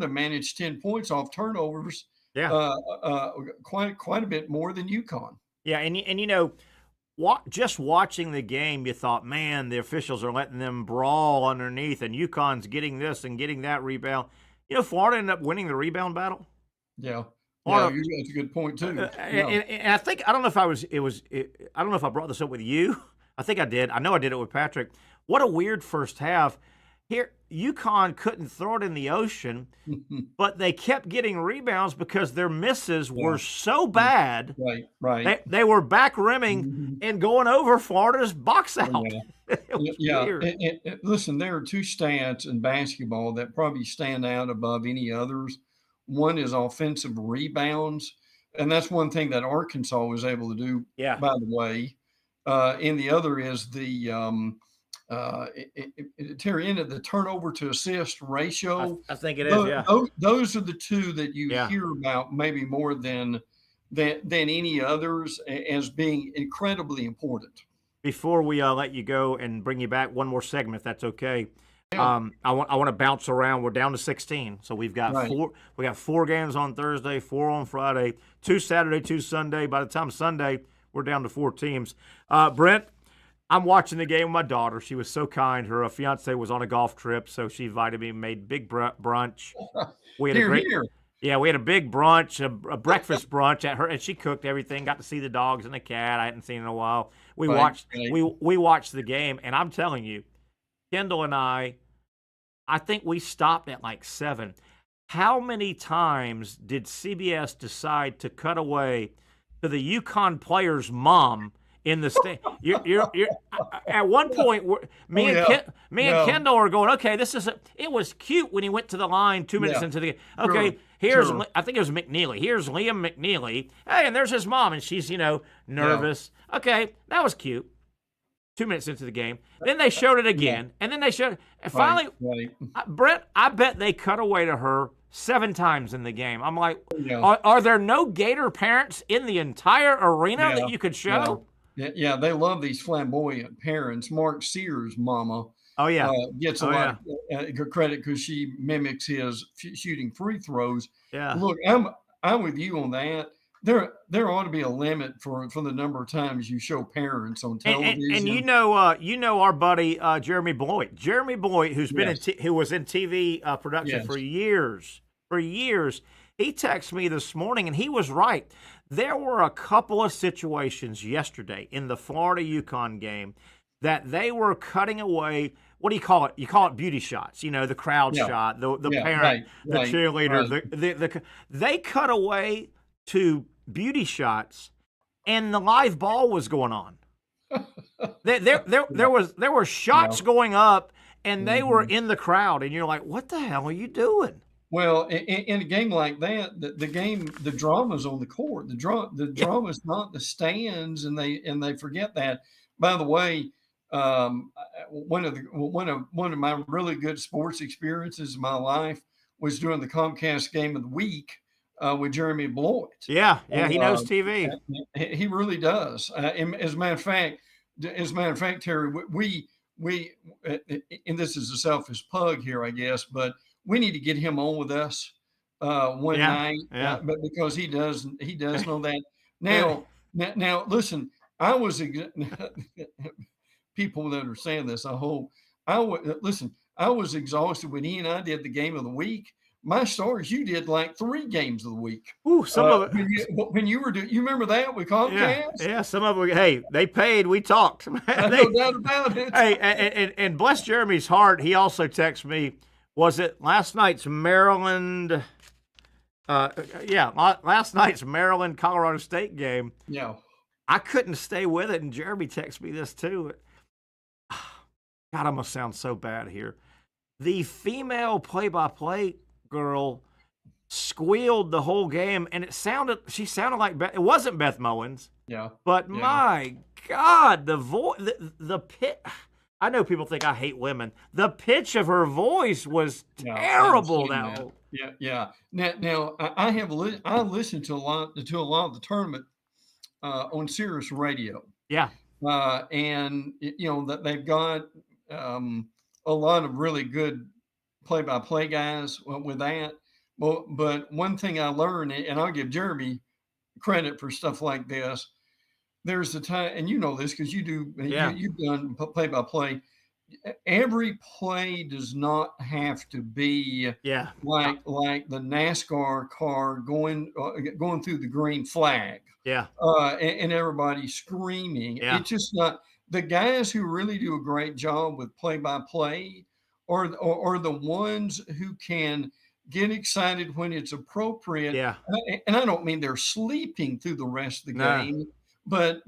Speaker 11: managed 10 points off turnovers.
Speaker 2: Yeah.
Speaker 11: Quite a bit more than UConn.
Speaker 2: Yeah, and just watching the game, you thought, man, the officials are letting them brawl underneath, and UConn's getting this and getting that rebound. Florida ended up winning the rebound battle.
Speaker 11: Yeah. That's a good point too.
Speaker 2: And I think I don't know if I brought this up with you. I think I did. I know I did it with Patrick. What a weird first half. Here, UConn couldn't throw it in the ocean, but they kept getting rebounds because their misses were so bad.
Speaker 11: Right.
Speaker 2: They were back rimming and going over Florida's box out. It was weird.
Speaker 11: Listen, there are two stats in basketball that probably stand out above any others. One is offensive rebounds, and that's one thing that Arkansas was able to do, by the way. And the other is the Terry, the turnover to assist ratio.
Speaker 2: I think it is,
Speaker 11: Those are the two that you hear about maybe more than any others as being incredibly important.
Speaker 2: Before we let you go and bring you back, one more segment, if that's okay. I want to bounce around. We're down to 16, so we've got four. We got 4 games on Thursday, 4 on Friday, 2 Saturday, 2 Sunday. By the time Sunday, we're down to 4 teams. Brent, I'm watching the game with my daughter. She was so kind. Her fiance was on a golf trip, so she invited me and made big brunch. We had we had a big brunch, a breakfast brunch at her, and she cooked everything. Got to see the dogs and the cat I hadn't seen in a while. We watched the game, and I'm telling you, Kendall and I think we stopped at like 7. How many times did CBS decide to cut away to the UConn player's mom in the stand? You're at one point, me and Kendall are going, okay, it was cute when he went to the line 2 minutes into the game. Okay, I think it was McNeely. Here's Liam McNeely. Hey, and there's his mom, and she's, nervous. Yeah. Okay, that was cute. 2 minutes into the game. Then they showed it again, and then they showed it. And finally, Brent, I bet they cut away to her 7 times in the game. I'm like, are there no Gator parents in the entire arena that you could show?
Speaker 11: Yeah, they love these flamboyant parents. Mark Sears' mama gets a lot of credit because she mimics his shooting free throws.
Speaker 2: Yeah.
Speaker 11: Look, I'm with you on that. There ought to be a limit for the number of times you show parents on television.
Speaker 2: And our buddy Jeremy Boyd. Jeremy Boyd, who was in TV production for years. for years. He texted me this morning, and he was right. There were a couple of situations yesterday in the Florida-UConn game that they were cutting away. What do you call it? You call it beauty shots. You know, the crowd shot, the parent, the cheerleader. They cut away to beauty shots, and the live ball was going on. There were shots going up, and they were in the crowd, and you're like, what the hell are you doing?
Speaker 11: Well, in a game like that, the drama's on the court. The drama's not the stands, and they forget that. By the way, one of my really good sports experiences in my life was doing the Comcast Game of the Week with Jeremy Bloyd.
Speaker 2: Yeah, he knows TV.
Speaker 11: He really does. As a matter of fact, Terry, we and this is a selfish plug here, I guess, but we need to get him on with us one night, but because he does know that. Now, listen, I was people that understand this. I hope I was exhausted when he and I did the Game of the Week. My stories, you did like 3 games of the week.
Speaker 2: Ooh, some of it.
Speaker 11: When you were doing, you remember that with Comcast?
Speaker 2: Yeah, some of it. Hey, they paid. We talked.
Speaker 11: No doubt about it.
Speaker 2: Hey, and bless Jeremy's heart, he also texted me. Was it last night's Maryland? Last night's Maryland Colorado State game.
Speaker 11: Yeah,
Speaker 2: I couldn't stay with it, and Jeremy texted me this too. God, I'm gonna sound so bad here. The female play-by-play girl squealed the whole game, and she sounded like it wasn't Beth Mowins.
Speaker 11: Yeah,
Speaker 2: but my God, the voice, the pitch. I know people think I hate women. The pitch of her voice was terrible.
Speaker 11: Yeah. Now I listened to a lot of the tournament on Sirius Radio.
Speaker 2: Yeah.
Speaker 11: And that they've got a lot of really good play-by-play guys with that. But one thing I learned, and I'll give Jeremy credit for stuff like this. There's the time, and you know this because you do. You've done play-by-play. Every play does not have to be like the NASCAR car going through the green flag.
Speaker 2: Yeah,
Speaker 11: and everybody screaming.
Speaker 2: Yeah.
Speaker 11: It's just not the guys who really do a great job with play-by-play, or the ones who can get excited when it's appropriate.
Speaker 2: Yeah,
Speaker 11: and I don't mean they're sleeping through the rest of the game. But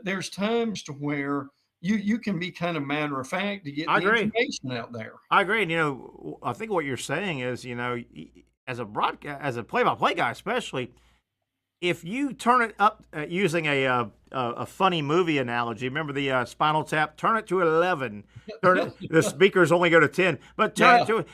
Speaker 11: there's times to where you can be kind of matter of fact to get the information out there.
Speaker 2: I agree. And, I think what you're saying is, as a play-by-play guy, especially, if you turn it up using a funny movie analogy, remember the Spinal Tap? Turn it to 11. The speakers only go to 10, but turn it to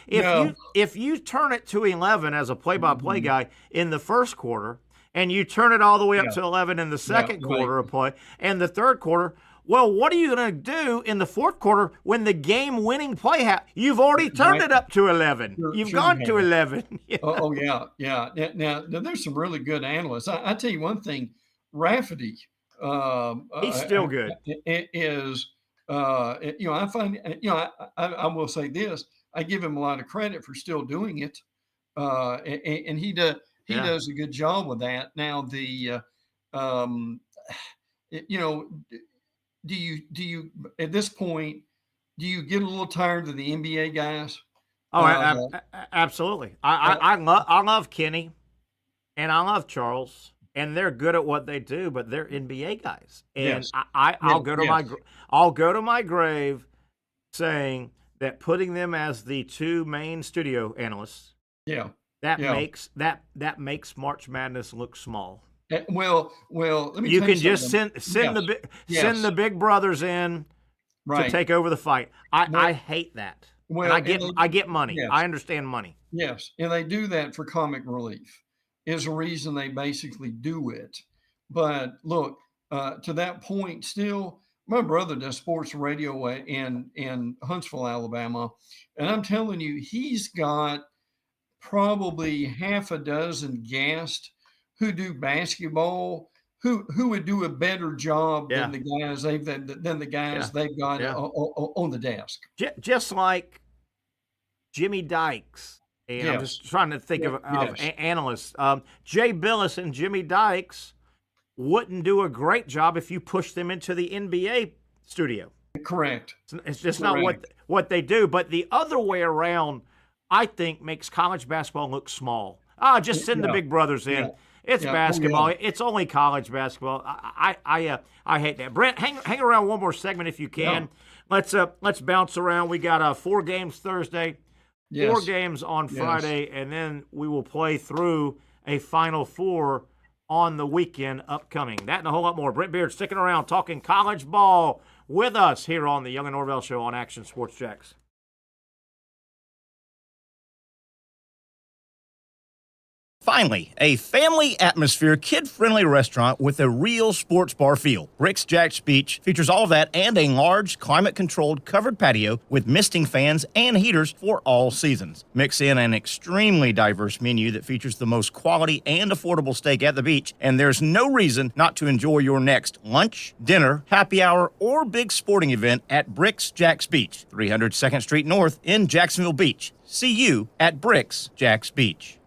Speaker 2: if you turn it to 11 as a play-by-play guy in the first quarter. And you turn it all the way up to 11 in the second quarter of play, and the third quarter. Well, what are you going to do in the fourth quarter when the game-winning play happens? You've already turned it up to 11. You've gone to 11.
Speaker 11: Yeah. Now, there's some really good analysts. I tell you one thing, Rafferty.
Speaker 2: He's still good.
Speaker 11: It is. I find. I will say this. I give him a lot of credit for still doing it, and he does. He does a good job with that. Now, do you at this point, do you get a little tired of the NBA guys?
Speaker 2: Oh, absolutely. I love Kenny, and I love Charles, and they're good at what they do, but they're NBA guys. And I'll go to my grave saying that putting them as the 2 main studio analysts. That makes March Madness look small.
Speaker 11: Well, let me.
Speaker 2: You can just send the big brothers in to take over the fight. I hate that. Well, I get money. Yes. I understand money.
Speaker 11: Yes, and they do that for comic relief. Is a reason they basically do it. But look, to that point, still, my brother does sports radio in Huntsville, Alabama, and I'm telling you, he's got probably half a dozen guests who do basketball who would do a better job than the guys they've got on the desk.
Speaker 2: Just like Jimmy Dykes And I'm just trying to think of analysts. Jay Billis and Jimmy Dykes wouldn't do a great job if you pushed them into the NBA studio.
Speaker 11: Correct.
Speaker 2: It's just not what they do. But the other way around, I think, makes college basketball look small. Just send the big brothers in. Yeah. It's basketball. It's only college basketball. I hate that. Brent, hang around one more segment if you can. Yeah. Let's bounce around. We got 4 games Thursday, 4 games on Friday, and then we will play through a Final Four on the weekend upcoming. That and a whole lot more. Brent Beard sticking around talking college ball with us here on the Young and Norvelle Show on Action Sports Jacks. Finally, a family atmosphere, kid-friendly restaurant with a real sports bar feel. Bricks Jack's Beach features all of that and a large, climate-controlled covered patio with misting fans and heaters for all seasons. Mix in an extremely diverse menu that features the most quality and affordable steak at the beach, and there's no reason not to enjoy your next lunch, dinner, happy hour, or big sporting event at Bricks Jack's Beach, 300 2nd Street North in Jacksonville Beach. See you at Bricks Jack's Beach.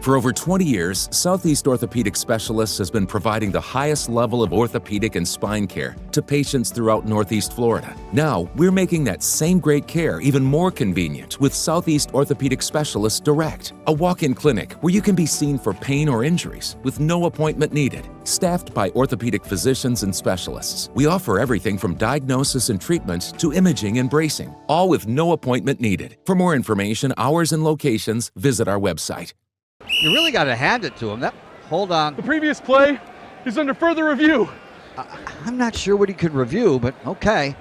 Speaker 12: For over 20 years, Southeast Orthopedic Specialists has been providing the highest level of orthopedic and spine care to patients throughout Northeast Florida. Now, we're making that same great care even more convenient with Southeast Orthopedic Specialists Direct, a walk-in clinic where you can be seen for pain or injuries with no appointment needed. Staffed by orthopedic physicians and specialists, we offer everything from diagnosis and treatment to imaging and bracing, all with no appointment needed. For more information, hours, and locations, visit our website.
Speaker 5: You really got to hand it to him. Hold on.
Speaker 6: The previous play is under further review.
Speaker 5: I'm not sure what he could review, but okay.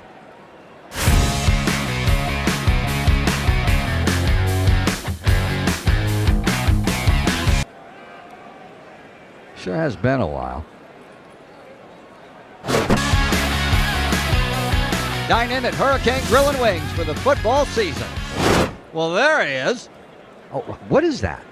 Speaker 5: Sure has been a while. Dine in at Hurricane Grill and Wings for the football season. Well, there he is. Oh, what is that?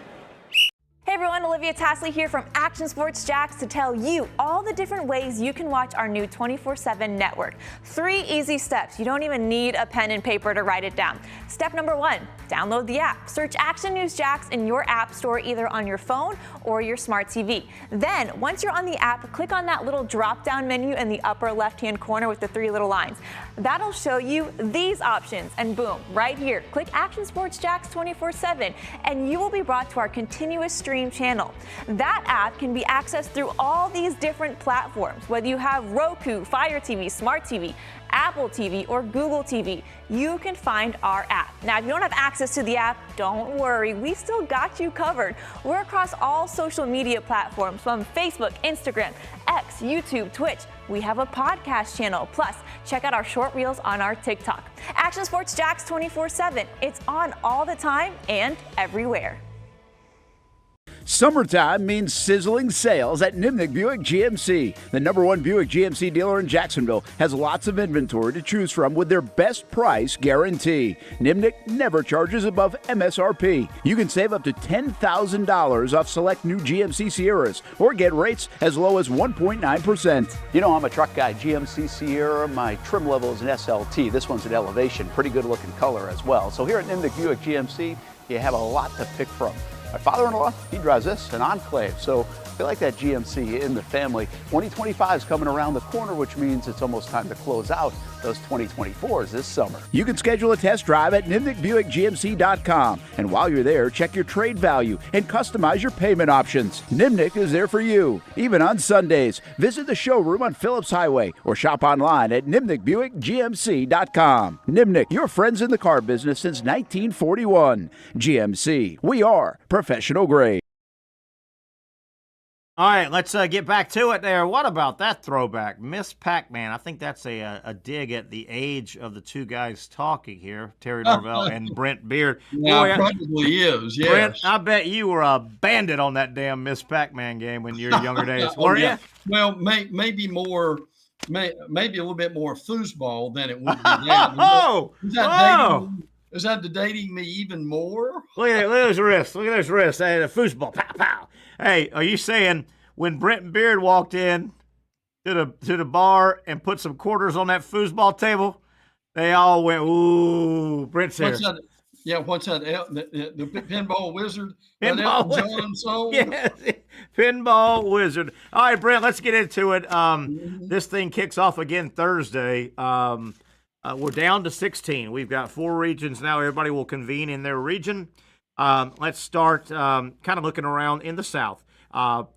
Speaker 10: Hey everyone, Olivia Tasley here from Action Sports Jacks to tell you all the different ways you can watch our new 24/7 network. 3 easy steps. You don't even need a pen and paper to write it down. Step number 1, download the app. Search Action News Jacks in your app store either on your phone or your smart TV. Then, once you're on the app, click on that little drop-down menu in the upper left-hand corner with the 3 little lines. That'll show you these options, and boom, right here, click Action Sports Jacks 24/7, and you will be brought to our continuous stream channel. That app can be accessed through all these different platforms, whether you have Roku, Fire TV, Smart TV, Apple TV, or Google TV. You can find our app. Now, if you don't have access to the app, don't worry. We still got you covered. We're across all social media platforms from Facebook, Instagram, X, YouTube, Twitch. We have a podcast channel. Plus, check out our short reels on our TikTok. Action Sports Jacks 24/7. It's on all the time and everywhere.
Speaker 8: Summertime means sizzling sales at Nimnick Buick GMC. The #1 Buick GMC dealer in Jacksonville has lots of inventory to choose from with their best price guarantee. Nimnick never charges above MSRP. You can save up to $10,000 off select new GMC Sierras or get rates as low as 1.9%.
Speaker 9: You know I'm a truck guy. GMC Sierra, my trim level is an SLT. This one's an Elevation. Pretty good looking color as well. So here at Nimnick Buick GMC, you have a lot to pick from. My father-in-law, he drives this, an Enclave, so I like that GMC in the family. 2025 is coming around the corner, which means it's almost time to close out those 2024s this summer.
Speaker 8: You can schedule a test drive at NimnickBuickGMC.com, and while you're there, check your trade value and customize your payment options. Nimnick is there for you, even on Sundays. Visit the showroom on Phillips Highway or shop online at NimnickBuickGMC.com. Nimnick, your friends in the car business since 1941. GMC, we are professional grade.
Speaker 2: All right, let's get back to it there. What about that throwback? Miss Pac-Man. I think that's a dig at the age of the two guys talking here, Terry Norvelle and Brent Beard.
Speaker 11: Yeah, probably is, yes.
Speaker 2: Brent, I bet you were a bandit on that damn Miss Pac-Man game when you were younger days. Were you?
Speaker 11: Well, maybe more, maybe a little bit more foosball than it would be now. Is that dating me even more?
Speaker 2: Look at those wrists. Look at those wrists. Hey, the foosball. Pow, pow. Hey, are you saying when Brent Beard walked in to the bar and put some quarters on that foosball table, they all went, ooh, Brent's here.
Speaker 11: What's that? Yeah, what's that? The Pinball Wizard?
Speaker 2: Pinball Wizard. Yes, Pinball Wizard. All right, Brent, let's get into it. This thing kicks off again Thursday. We're down to 16. We've got 4 regions now. Everybody will convene in their region. Let's start kind of looking around in the South. 1,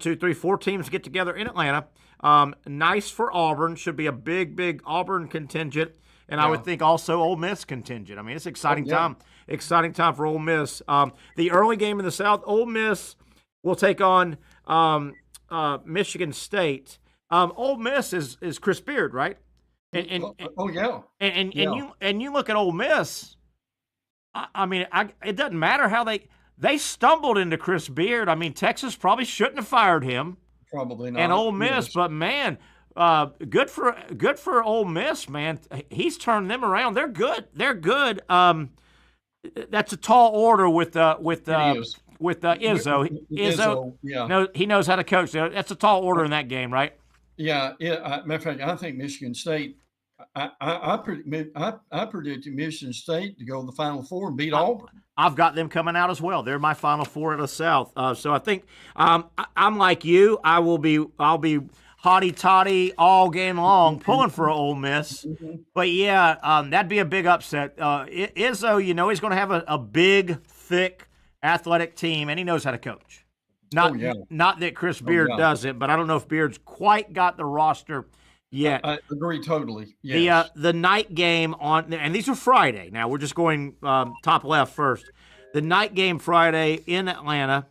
Speaker 2: 2, 3, 4 teams get together in Atlanta. Nice for Auburn. Should be a big Auburn contingent. And I would think also Ole Miss contingent. I mean, it's exciting time. Exciting time for Ole Miss. The early game in the South, Ole Miss will take on Michigan State. Ole Miss is Chris Beard, right? And you look at Ole Miss. I mean, it doesn't matter how they stumbled into Chris Beard. I mean, Texas probably shouldn't have fired him.
Speaker 11: Probably not.
Speaker 2: And Ole Miss, but man, good for Ole Miss, man. He's turned them around. They're good. They're good. That's a tall order with Izzo. Izzo,
Speaker 11: yeah.
Speaker 2: No, he knows how to coach. That's a tall order in that game, right?
Speaker 11: Yeah. Matter of fact, I think Michigan State. I predicted Michigan State to go to the Final Four and beat Auburn.
Speaker 2: I've got them coming out as well. They're my Final Four in the South. So I think I'm like you. I'll be hotty toddy all game long, pulling for Ole Miss. But yeah, that'd be a big upset. Izzo, he's going to have a big, thick, athletic team, and he knows how to coach. Not that Chris Beard doesn't, but I don't know if Beard's quite got the roster yet.
Speaker 11: I agree totally. Yes.
Speaker 2: The night game and these are Friday. Now we're just going top left first. The night game Friday in Atlanta,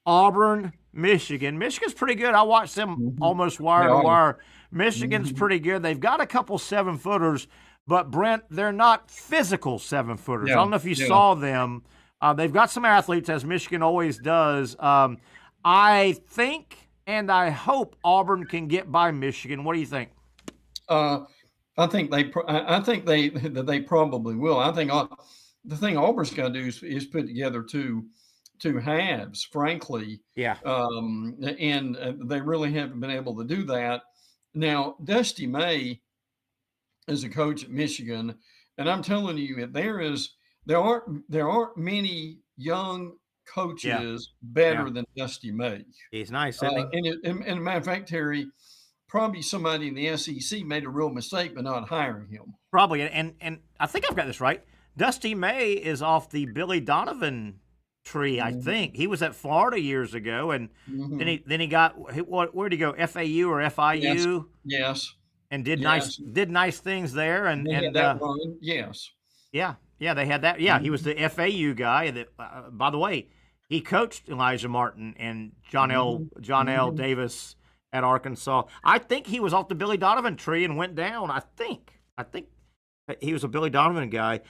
Speaker 2: Auburn, Michigan. Michigan's pretty good. I watched them almost wire to wire. Michigan's pretty good. They've got a couple 7-footers, but Brent, they're not physical 7-footers. I don't know if you saw them. They've got some athletes, as Michigan always does. I think and I hope Auburn can get by Michigan. What do you think?
Speaker 11: I think they probably will. I think the thing Auburn's got to do is put together two halves, frankly.
Speaker 2: Yeah.
Speaker 11: And they really haven't been able to do that. Now, Dusty May is a coach at Michigan, and I'm telling you, there aren't many young coaches better than Dusty May.
Speaker 2: He's nice, isn't he?
Speaker 11: And a matter of fact, Terry, probably somebody in the SEC made a real mistake by not hiring him.
Speaker 2: Probably, and I think I've got this right. Dusty May is off the Billy Donovan tree, I think. He was at Florida years ago, and then he got where'd he go? FAU or FIU?
Speaker 11: Yes.
Speaker 2: And did nice things there, and
Speaker 11: that run. Yes.
Speaker 2: Yeah, they had that. Yeah, he was the FAU guy. That, by the way, he coached Elijah Martin and John L. Davis at Arkansas. I think he was off the Billy Donovan tree and went down. I think he was a Billy Donovan guy.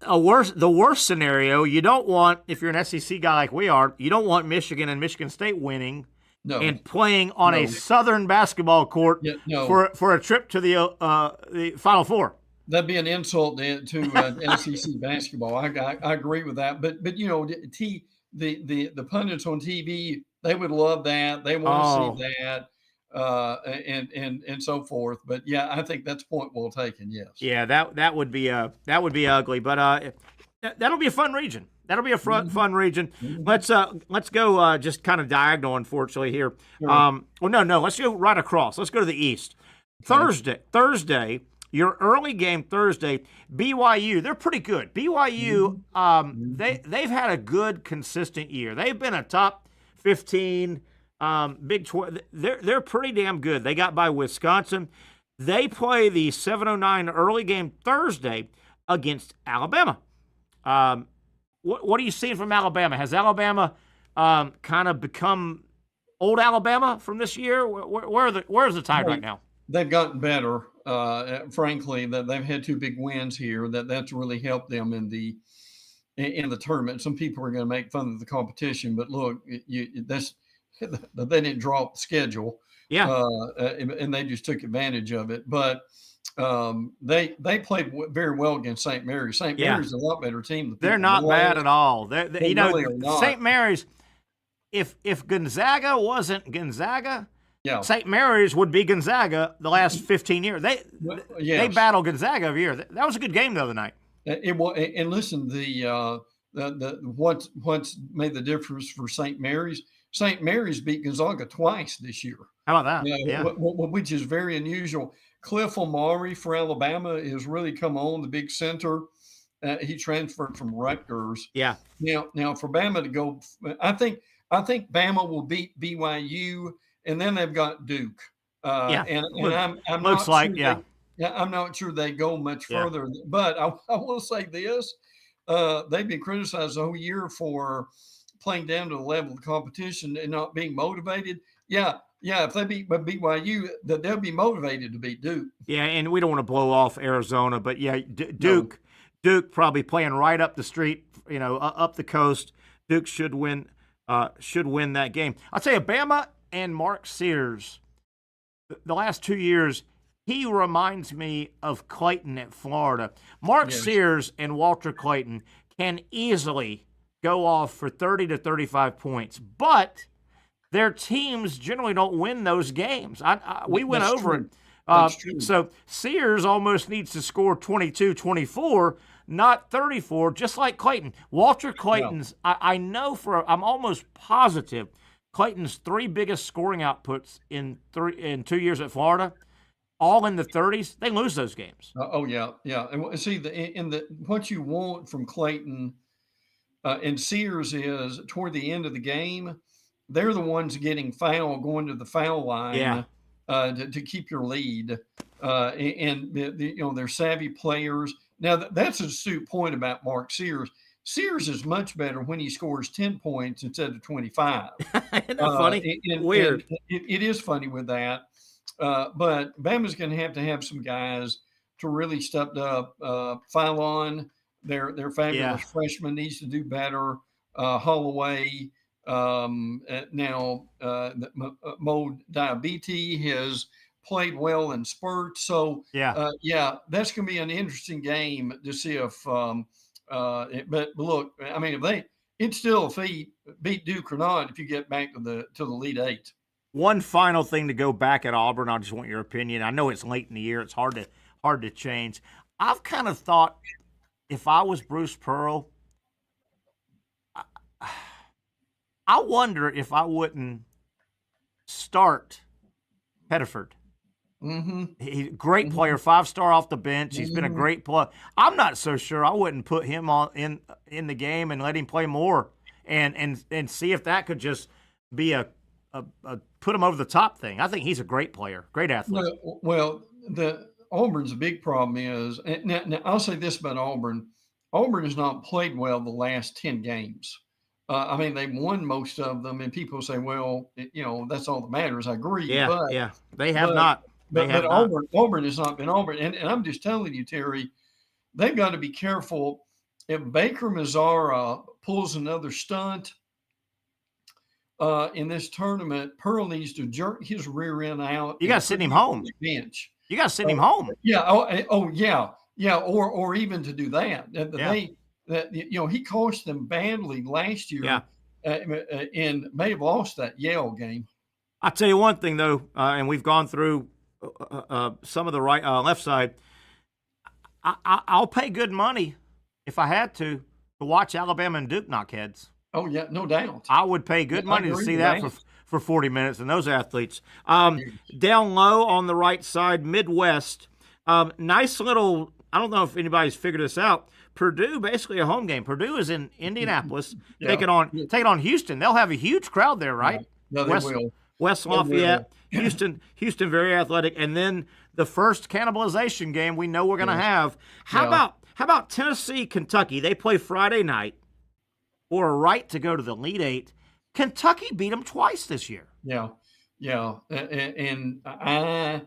Speaker 2: The worst scenario, you don't want, if you're an SEC guy like we are, you don't want Michigan and Michigan State winning and playing on a Southern basketball court for a trip to the Final Four.
Speaker 11: That'd be an insult to SEC basketball. I agree with that. But the pundits on TV, they would love that. They want to see that. And so forth, but yeah, I think that's point well taken. Yes.
Speaker 2: Yeah, that would be ugly, but that'll be a fun region. That'll be a fun region. Let's go just kind of diagonal, unfortunately here.
Speaker 11: Sure.
Speaker 2: Let's go right across. Let's go to the East. Okay. Thursday, your early game Thursday. BYU, they're pretty good. BYU, they've had a good, consistent year. They've been a top 15. Big 12, they're pretty damn good. They got by Wisconsin. They play the 7:09 early game Thursday against Alabama. What are you seeing from Alabama? Has Alabama kind of become old Alabama from this year? Where's the Tide right now?
Speaker 11: They've gotten better. Frankly, that they've had 2 big wins here. That's really helped them in the tournament. Some people are going to make fun of the competition, but look, they didn't draw up the schedule.
Speaker 2: Yeah,
Speaker 11: and they just took advantage of it. But they played very well against St. Mary's. St. Mary's is a lot better team.
Speaker 2: They're not bad at all. They really are not. St. Mary's. If Gonzaga wasn't Gonzaga, St. Mary's would be Gonzaga the last 15 years. They battle Gonzaga every year. That was a good game the other night.
Speaker 11: It was, and listen, what's made the difference for St. Mary's? St. Mary's beat Gonzaga twice this year.
Speaker 2: How about that?
Speaker 11: Which is very unusual. Cliff Omari for Alabama has really come on, the big center. He transferred from Rutgers.
Speaker 2: Yeah.
Speaker 11: Now for Bama to go, I think Bama will beat BYU, and then they've got Duke. And I'm
Speaker 2: looks
Speaker 11: not
Speaker 2: like
Speaker 11: sure I'm not sure they go much further. But I will say this: they've been criticized the whole year for playing down to the level of the competition and not being motivated. If they beat BYU, they'll be motivated to beat Duke.
Speaker 2: Yeah, and we don't want to blow off Arizona, but Duke probably playing right up the street, up the coast. Duke should win that game. I'll tell you, Bama and Mark Sears, the last 2 years, he reminds me of Clayton at Florida. Mark Sears and Walter Clayton can easily go off for 30 to 35 points, but their teams generally don't win those games. We went over it. So Sears almost needs to score 22, 24, not 34, just like Clayton. Walter Clayton's, I know I'm almost positive, Clayton's 3 biggest scoring outputs in 2 years at Florida, all in the 30s. They lose those games.
Speaker 11: Yeah. And see, what you want from Clayton and Sears is toward the end of the game, they're the ones getting fouled, going to the foul line to keep your lead. And they're savvy players. Now, that's an astute point about Mark Sears. Sears is much better when he scores 10 points instead of 25.
Speaker 2: Isn't that funny? Weird.
Speaker 11: It is funny with that. But Bama's going to have some guys to really step up. Phylon, their fabulous freshman, needs to do better. Holloway, now Mo Diabete has played well in spurts. So, that's going to be an interesting game to see if but look, I mean, it's still a feat, beat Duke or not, if you get back to the Elite Eight.
Speaker 2: One final thing to go back at Auburn, I just want your opinion. I know it's late in the year; it's hard to change. I've kind of thought, if I was Bruce Pearl, I wonder if I wouldn't start Pettiford.
Speaker 11: Mm-hmm.
Speaker 2: He's a great player, 5-star off the bench. He's been a great player. I'm not so sure I wouldn't put him in the game and let him play more and see if that could just be a put him over the top thing. I think he's a great player, great athlete.
Speaker 11: Well, Auburn's big problem is, now I'll say this about Auburn. Auburn has not played well the last 10 games. I mean, they've won most of them, and people say, well, that's all that matters. I agree.
Speaker 2: They have not.
Speaker 11: But Auburn has not been Auburn. And I'm just telling you, Terry, they've got to be careful. If Baker Mazzara pulls another stunt in this tournament, Pearl needs to jerk his rear end out.
Speaker 2: You got to send him home.
Speaker 11: Bench.
Speaker 2: You got to send him home.
Speaker 11: Yeah. Or even to do that. He coached them badly last year. And may have lost that Yale game.
Speaker 2: I'll tell you one thing, though, and we've gone through some of the left side. I'll pay good money if I had to watch Alabama and Duke knock heads.
Speaker 11: Oh, yeah, no doubt.
Speaker 2: I would pay good money to see that for 40 minutes and those athletes. Down low on the right side, Midwest, nice little, I don't know if anybody's figured this out, Purdue, basically a home game. Purdue is in Indianapolis, taking on Houston. They'll have a huge crowd there, right?
Speaker 11: No, they will.
Speaker 2: West Lafayette, Houston, very athletic, and then the first cannibalization game we know we're going to have. How about Tennessee, Kentucky? They play Friday night for a right to go to the Elite Eight. Kentucky beat them twice this year.
Speaker 11: Yeah. And I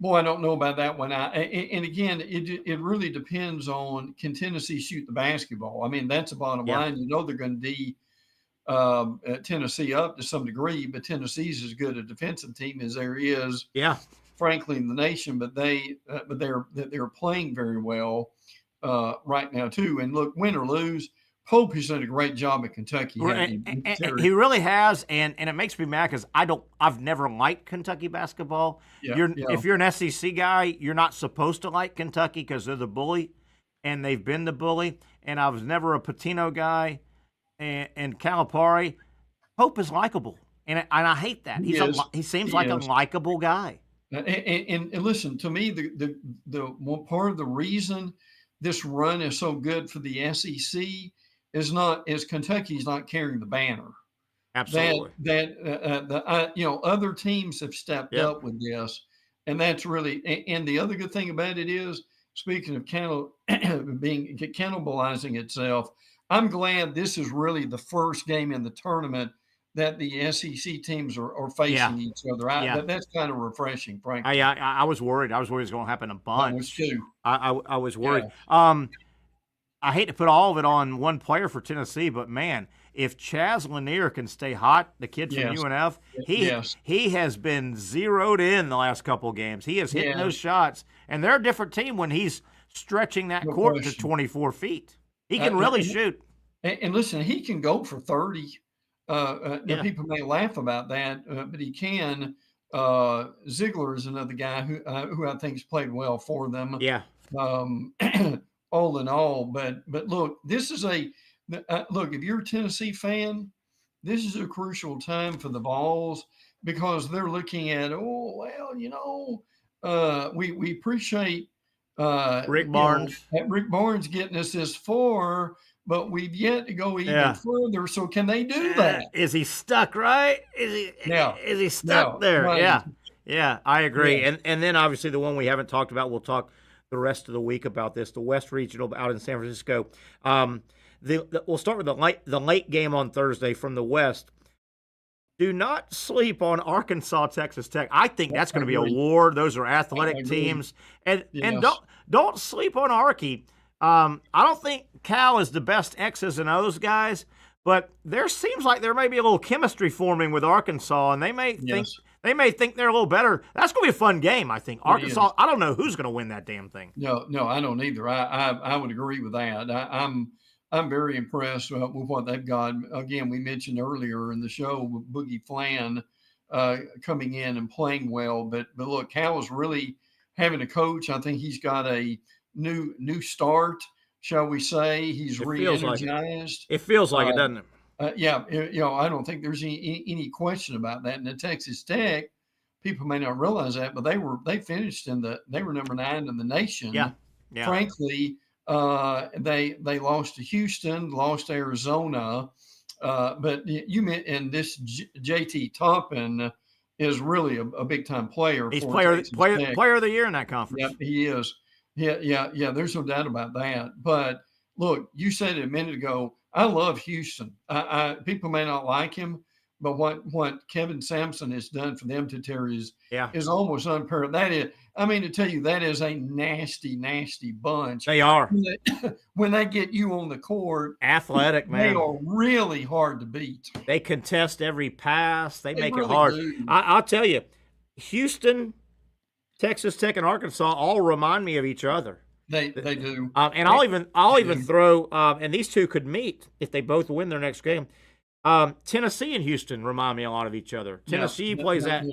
Speaker 11: don't know about that one. And again, it really depends on, can Tennessee shoot the basketball? I mean, that's the bottom line. You know, they're going to D Tennessee up to some degree, but Tennessee's as good a defensive team as there is, frankly, in the nation. But they're playing very well right now too. And look, win or lose, Pope has done a great job at Kentucky.
Speaker 2: And he really has, and it makes me mad because I've never liked Kentucky basketball. If you're an SEC guy, you're not supposed to like Kentucky because they're the bully, and they've been the bully. And I was never a Pitino guy, and Calipari. Pope is likable, and I hate that. He seems like a likable guy.
Speaker 11: And listen, to me, the one part of the reason this run is so good for the SEC is Kentucky's not carrying the banner.
Speaker 2: Absolutely.
Speaker 11: Other teams have stepped up with this, and that's really. And the other good thing about it is, speaking of cannibalizing itself, I'm glad this is really the first game in the tournament that the SEC teams are facing each other. That's kind of refreshing, frankly.
Speaker 2: I was worried. I was worried it was going to happen a bunch.
Speaker 11: I was too.
Speaker 2: I was worried. Yeah. I hate to put all of it on one player for Tennessee, but man, if Chaz Lanier can stay hot, the kid from UNF, he has been zeroed in the last couple of games. He is hitting those shots, and they're a different team when he's stretching that court to 24 feet. He can really shoot.
Speaker 11: And listen, he can go for 30. People may laugh about that, but he can. Ziegler is another guy who I think has played well for them.
Speaker 2: Yeah.
Speaker 11: All in all, but look, this is if you're a Tennessee fan, this is a crucial time for the Vols because they're looking at, we appreciate
Speaker 2: Rick Barnes
Speaker 11: getting us this far, but we've yet to go even further. So can they do that?
Speaker 2: Is he stuck, right? Is he stuck there? Right. Yeah, I agree.
Speaker 11: Yeah.
Speaker 2: And then obviously the one we haven't talked about, we'll talk the rest of the week about this, the West Regional out in San Francisco. We'll start with the late game on Thursday from the West. Do not sleep on Arkansas, Texas Tech. I think that's going to be a war. Those are athletic teams. And don't sleep on Arky. I don't think Cal is the best X's and O's guys, but there seems like there may be a little chemistry forming with Arkansas, and they may think they're a little better. That's going to be a fun game, I think. Arkansas, I don't know who's going to win that damn thing.
Speaker 11: No, I don't either. I would agree with that. I'm very impressed with what they've got. Again, we mentioned earlier in the show Boogie Flan coming in and playing well. But look, Cal is really having a coach. I think he's got a new start, shall we say. He's re-energized.
Speaker 2: It feels like it, doesn't it?
Speaker 11: I don't think there's any question about that. And at Texas Tech, people may not realize that, but they were number 9 in the nation.
Speaker 2: Yeah.
Speaker 11: Frankly, they lost to Houston, lost to Arizona, but and this JT Toppin is really a big time player.
Speaker 2: He's player of the year in that conference.
Speaker 11: Yeah, he is. Yeah. There's no doubt about that. But look, you said it a minute ago. I love Houston. People may not like him, but what Kevin Sampson has done for them to Terry is almost unparalleled. That is, to tell you, that is a nasty, nasty bunch.
Speaker 2: They are.
Speaker 11: When they get you on the court,
Speaker 2: athletic, man.
Speaker 11: They are really hard to beat.
Speaker 2: They contest every pass. They make it hard. I'll tell you, Houston, Texas Tech, and Arkansas all remind me of each other.
Speaker 11: They do.
Speaker 2: And I'll even throw and these two could meet if they both win their next game. Tennessee and Houston remind me a lot of each other. Tennessee plays that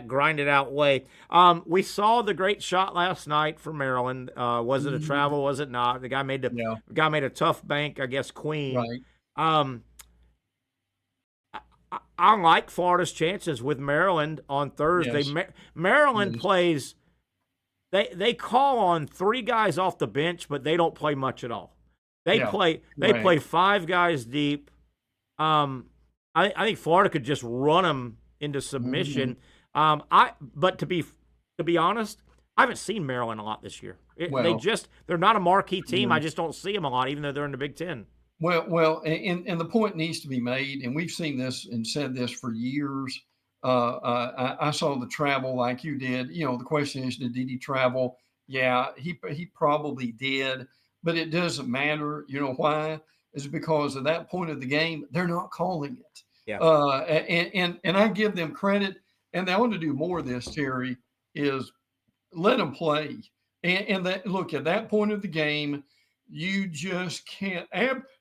Speaker 2: grinded out way. We saw the great shot last night for Maryland. Was it a travel? Was it not? The guy made a tough bank, I guess, queen.
Speaker 11: Right.
Speaker 2: I like Florida's chances with Maryland on Thursday.
Speaker 11: Yes.
Speaker 2: Maryland plays. They call on 3 guys off the bench, but they don't play much at all. They play 5 guys deep. I think Florida could just run them into submission. But to be honest, I haven't seen Maryland a lot this year. They're not a marquee team. I just don't see them a lot, even though they're in the Big Ten.
Speaker 11: And the point needs to be made, and we've seen this and said this for years. I saw the travel like you did. The question is, did he travel? Yeah, he probably did, but it doesn't matter. You know why? Is because at that point of the game, they're not calling it.
Speaker 2: Yeah.
Speaker 11: And I give them credit, and they want to do more of this, Terry, is let them play. And that, look, at that point of the game, you just can't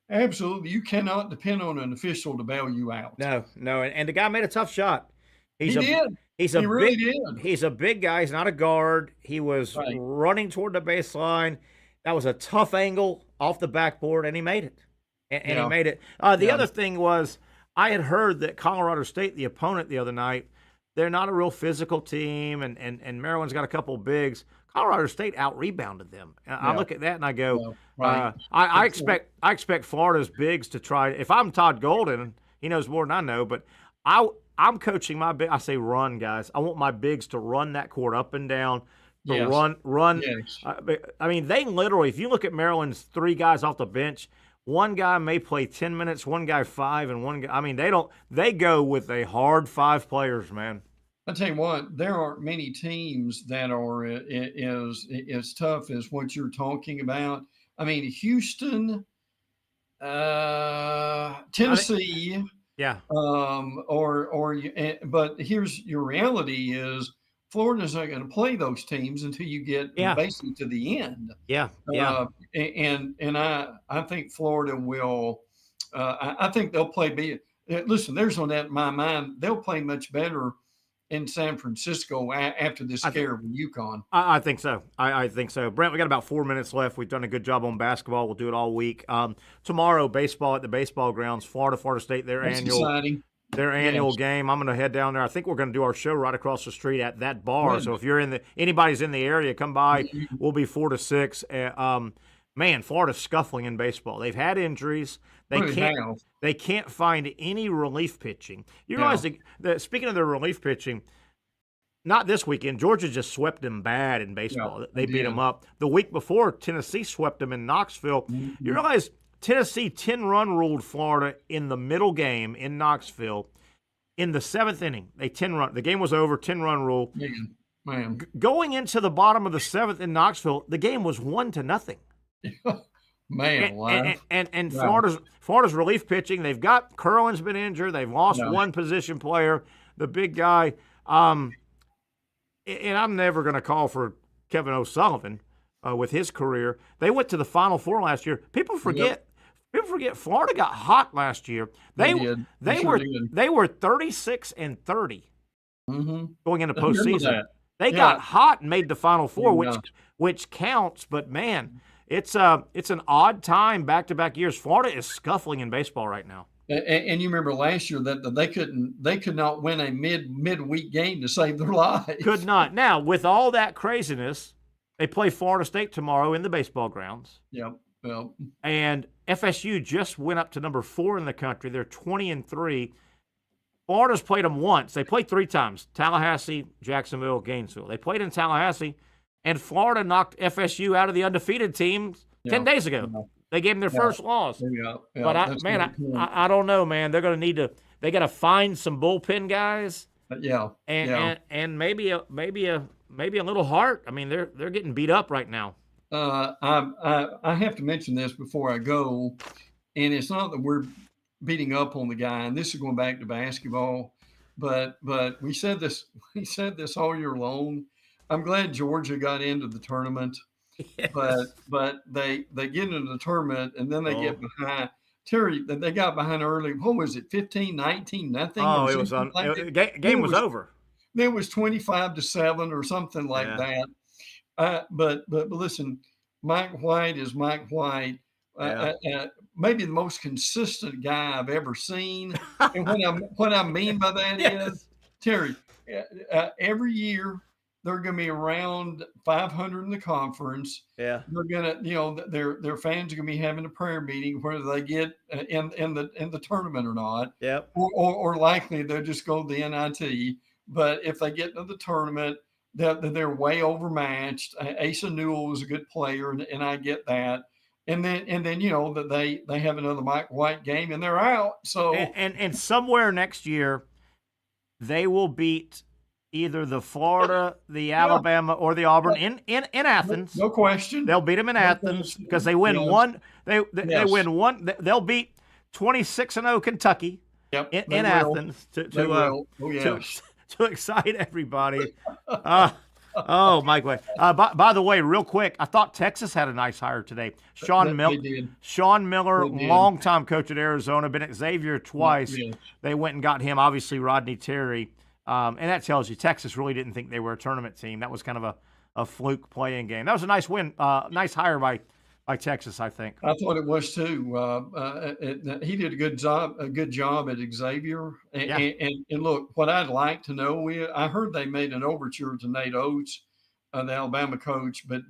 Speaker 11: absolutely, you cannot depend on an official to bail you out.
Speaker 2: No. And the guy made a tough shot.
Speaker 11: He really did.
Speaker 2: He's a big guy. He's not a guard. He was running toward the baseline. That was a tough angle off the backboard, and he made it. And he made it. The other thing was, I had heard that Colorado State, the opponent the other night, they're not a real physical team, and Maryland's got a couple of bigs. Colorado State out-rebounded them. I look at that and I go, I expect Florida's bigs to try. If I'm Todd Golden, he knows more than I know, but I'm coaching my big. I say run, guys. I want my bigs to run that court up and down, run.
Speaker 11: Yes.
Speaker 2: I mean, they literally, if you look at Maryland's 3 guys off the bench, one guy may play 10 minutes, one guy 5, and one guy. I mean, they go with a hard 5 players, man.
Speaker 11: I tell you what, there aren't many teams that are as tough as what you're talking about. I mean, Houston, Tennessee, but here's your reality is Florida's not going to play those teams until you get basically to the end. And I think Florida will. I think they'll play. Listen, there's no doubt in my mind they'll play much better in San Francisco after this scare with UConn.
Speaker 2: I think so. I think so. Brent, we got about 4 minutes left. We've done a good job on basketball. We'll do it all week. Tomorrow, baseball at the baseball grounds. Florida State,
Speaker 11: That's exciting.
Speaker 2: Their annual game. I'm going to head down there. I think we're going to do our show right across the street at that bar. So if you're anybody's in the area, come by. We'll be 4 to 6. Man, Florida's scuffling in baseball. They've had injuries. They can't find any relief pitching. You realize that speaking of their relief pitching, not this weekend. Georgia just swept them bad in baseball. They beat them up. The week before, Tennessee swept them in Knoxville. You realize Tennessee 10-run ruled Florida in the middle game in Knoxville. In the 7th inning, they 10-run. The game was over, 10-run rule.
Speaker 11: Man.
Speaker 2: Going into the bottom of the 7th in Knoxville, the game was 1-0.
Speaker 11: Man,
Speaker 2: and Florida's relief pitching. They've got Kerwin's been injured. They've lost one position player, the big guy. And I'm never going to call for Kevin O'Sullivan with his career. They went to the Final Four last year. People forget. People forget Florida got hot last year. They were 36-30 going into postseason. They got hot and made the Final Four, which counts. But man, it's an odd time back-to-back years. Florida is scuffling in baseball right now.
Speaker 11: And you remember last year that they could not win a midweek game to save their lives.
Speaker 2: Could not. Now with all that craziness, they play Florida State tomorrow in the baseball grounds.
Speaker 11: Yep. Well,
Speaker 2: and FSU just went up to number 4 in the country. They're 20-3. Florida's played them once. They played 3 times: Tallahassee, Jacksonville, Gainesville. They played in Tallahassee, and Florida knocked FSU out of the undefeated team 10 days ago. They gave them their first loss. But I don't know, man. They're going to need to. They got to find some bullpen guys. And maybe a little heart. I mean, they're getting beat up right now.
Speaker 11: I have to mention this before I go, and it's not that we're beating up on the guy, and this is going back to basketball, but we said this all year long. I'm glad Georgia got into the tournament, but they get into the tournament and then they get behind. Terry, they got behind early. What was it, 15, 19, nothing?
Speaker 2: Oh, it was game was over.
Speaker 11: It was 25-7 or something like that. But listen, Mike White is Mike White. Maybe the most consistent guy I've ever seen. And what I mean by that is, Terry, every year they're going to be around 500 in the conference.
Speaker 2: Yeah,
Speaker 11: they're going to, their fans are going to be having a prayer meeting whether they get in the tournament or not.
Speaker 2: Yep.
Speaker 11: Or likely they'll just go to the NIT. But if they get into the tournament, they're way overmatched. Asa Newell was a good player, and I get that. and then that they have another Mike White game and they're out. So
Speaker 2: and somewhere next year, they will beat either the Florida, the Alabama, or the Auburn in Athens.
Speaker 11: No question.
Speaker 2: They'll beat them in Athens because they win one. They win one. They'll beat 26-0 Kentucky in Athens to excite everybody. Mike White. By the way, real quick, I thought Texas had a nice hire today. Sean Miller, longtime coach at Arizona, been at Xavier twice. They went and got him. Obviously, Rodney Terry. And that tells you Texas really didn't think they were a tournament team. That was kind of a fluke playing game. That was a nice win, nice hire by Texas, I think.
Speaker 11: I thought it was too. He did a good job at Xavier. And look, what I'd like to know, I heard they made an overture to Nate Oates, the Alabama coach, but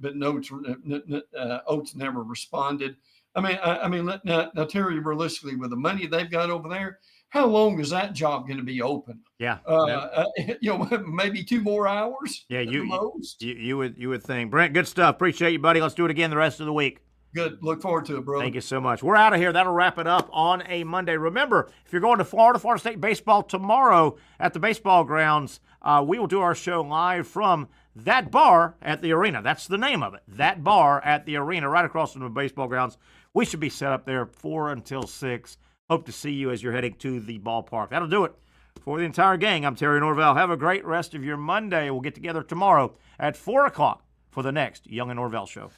Speaker 11: Oates never responded. I mean, now Terry, realistically, with the money they've got over there, how long is that job going to be open?
Speaker 2: Yeah,
Speaker 11: maybe 2 more hours.
Speaker 2: Yeah, you would think. Brent, good stuff. Appreciate you, buddy. Let's do it again the rest of the week.
Speaker 11: Good. Look forward to it, bro.
Speaker 2: Thank you so much. We're out of here. That'll wrap it up on a Monday. Remember, if you're going to Florida State baseball tomorrow at the baseball grounds, we will do our show live from that bar at the arena. That's the name of it. That bar at the arena, right across from the baseball grounds. We should be set up there 4 until 6. Hope to see you as you're heading to the ballpark. That'll do it for the entire gang. I'm Terry Norvelle. Have a great rest of your Monday. We'll get together tomorrow at 4 o'clock for the next Young Norvelle Show.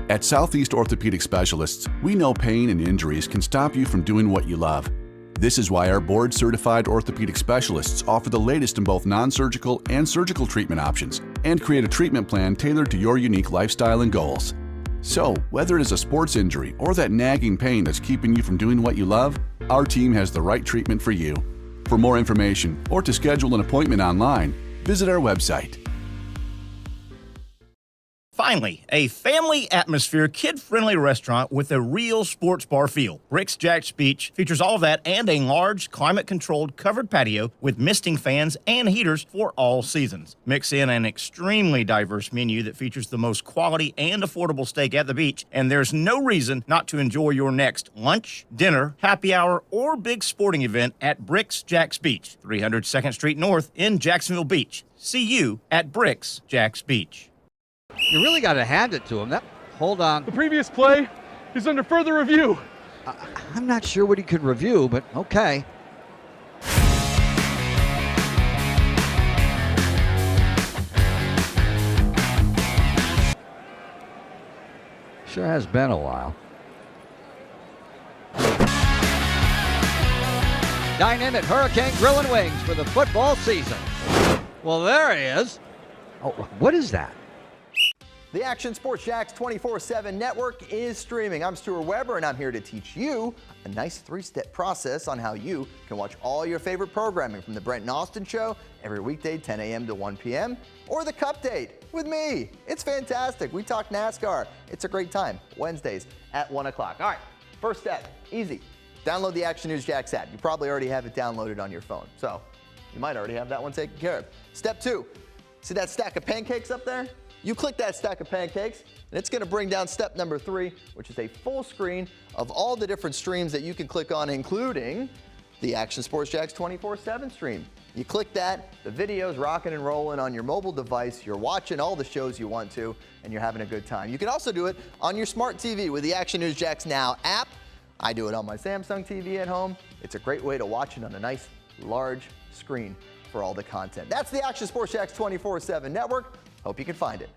Speaker 4: At Southeast Orthopedic Specialists, we know pain and injuries can stop you from doing what you love. This is why our board-certified orthopedic specialists offer the latest in both non-surgical and surgical treatment options and create a treatment plan tailored to your unique lifestyle and goals. So, whether it is a sports injury or that nagging pain that's keeping you from doing what you love, our team has the right treatment for you. For more information or to schedule an appointment online, visit our website.
Speaker 2: Finally, a family atmosphere, kid-friendly restaurant with a real sports bar feel. Bricks Jack's Beach features all of that and a large, climate-controlled covered patio with misting fans and heaters for all seasons. Mix in an extremely diverse menu that features the most quality and affordable steak at the beach, and there's no reason not to enjoy your next lunch, dinner, happy hour, or big sporting event at Bricks Jack's Beach, 300 2nd Street North in Jacksonville Beach. See you at Bricks Jack's Beach.
Speaker 5: You really got to hand it to him. Hold on.
Speaker 6: The previous play is under further review.
Speaker 5: I'm not sure what he could review, but okay. Sure has been a while. Dine in at Hurricane Grill and Wings for the football season. Well, there he is. Oh, what is that?
Speaker 7: The Action Sports Jax 24/7 network is streaming. I'm Stuart Weber, and I'm here to teach you a nice 3-step process on how you can watch all your favorite programming from the Brent and Austin Show every weekday 10 a.m. to 1 p.m. or the Cup Date with me. It's fantastic. We talk NASCAR. It's a great time. Wednesdays at 1 o'clock. All right, first step, easy. Download the Action News Jax app. You probably already have it downloaded on your phone, so you might already have that one taken care of. Step 2, see that stack of pancakes up there? You click that stack of pancakes, and it's going to bring down step number 3, which is a full screen of all the different streams that you can click on, including the Action Sports Jax 24/7 stream. You click that, the video's rocking and rolling on your mobile device. You're watching all the shows you want to, and you're having a good time. You can also do it on your smart TV with the Action News Jax Now app. I do it on my Samsung TV at home. It's a great way to watch it on a nice, large screen for all the content. That's the Action Sports Jax 24/7 network. Hope you can find it.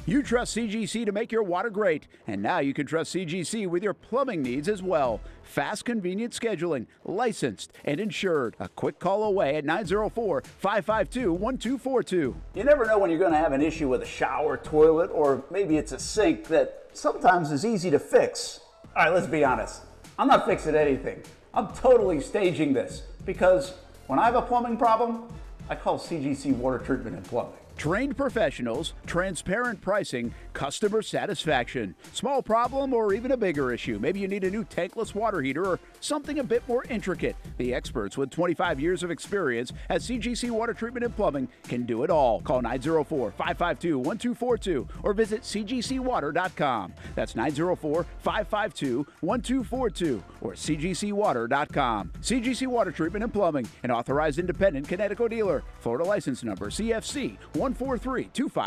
Speaker 8: You trust CGC to make your water great, and now you can trust CGC with your plumbing needs as well. Fast, convenient scheduling, licensed and insured. A quick call away at 904-552-1242.
Speaker 9: You never know when you're going to have an issue with a shower, toilet, or maybe it's a sink that sometimes is easy to fix. All right, let's be honest. I'm not fixing anything. I'm totally staging this because when I have a plumbing problem, I call CGC Water Treatment and Plumbing.
Speaker 8: Trained professionals, transparent pricing, customer satisfaction. Small problem or even a bigger issue. Maybe you need a new tankless water heater or something a bit more intricate. The experts with 25 years of experience at CGC Water Treatment and Plumbing can do it all. Call 904-552-1242 or visit cgcwater.com. That's 904-552-1242 or cgcwater.com. CGC Water Treatment and Plumbing, an authorized independent Connecticut dealer. Florida license number CFC 14325.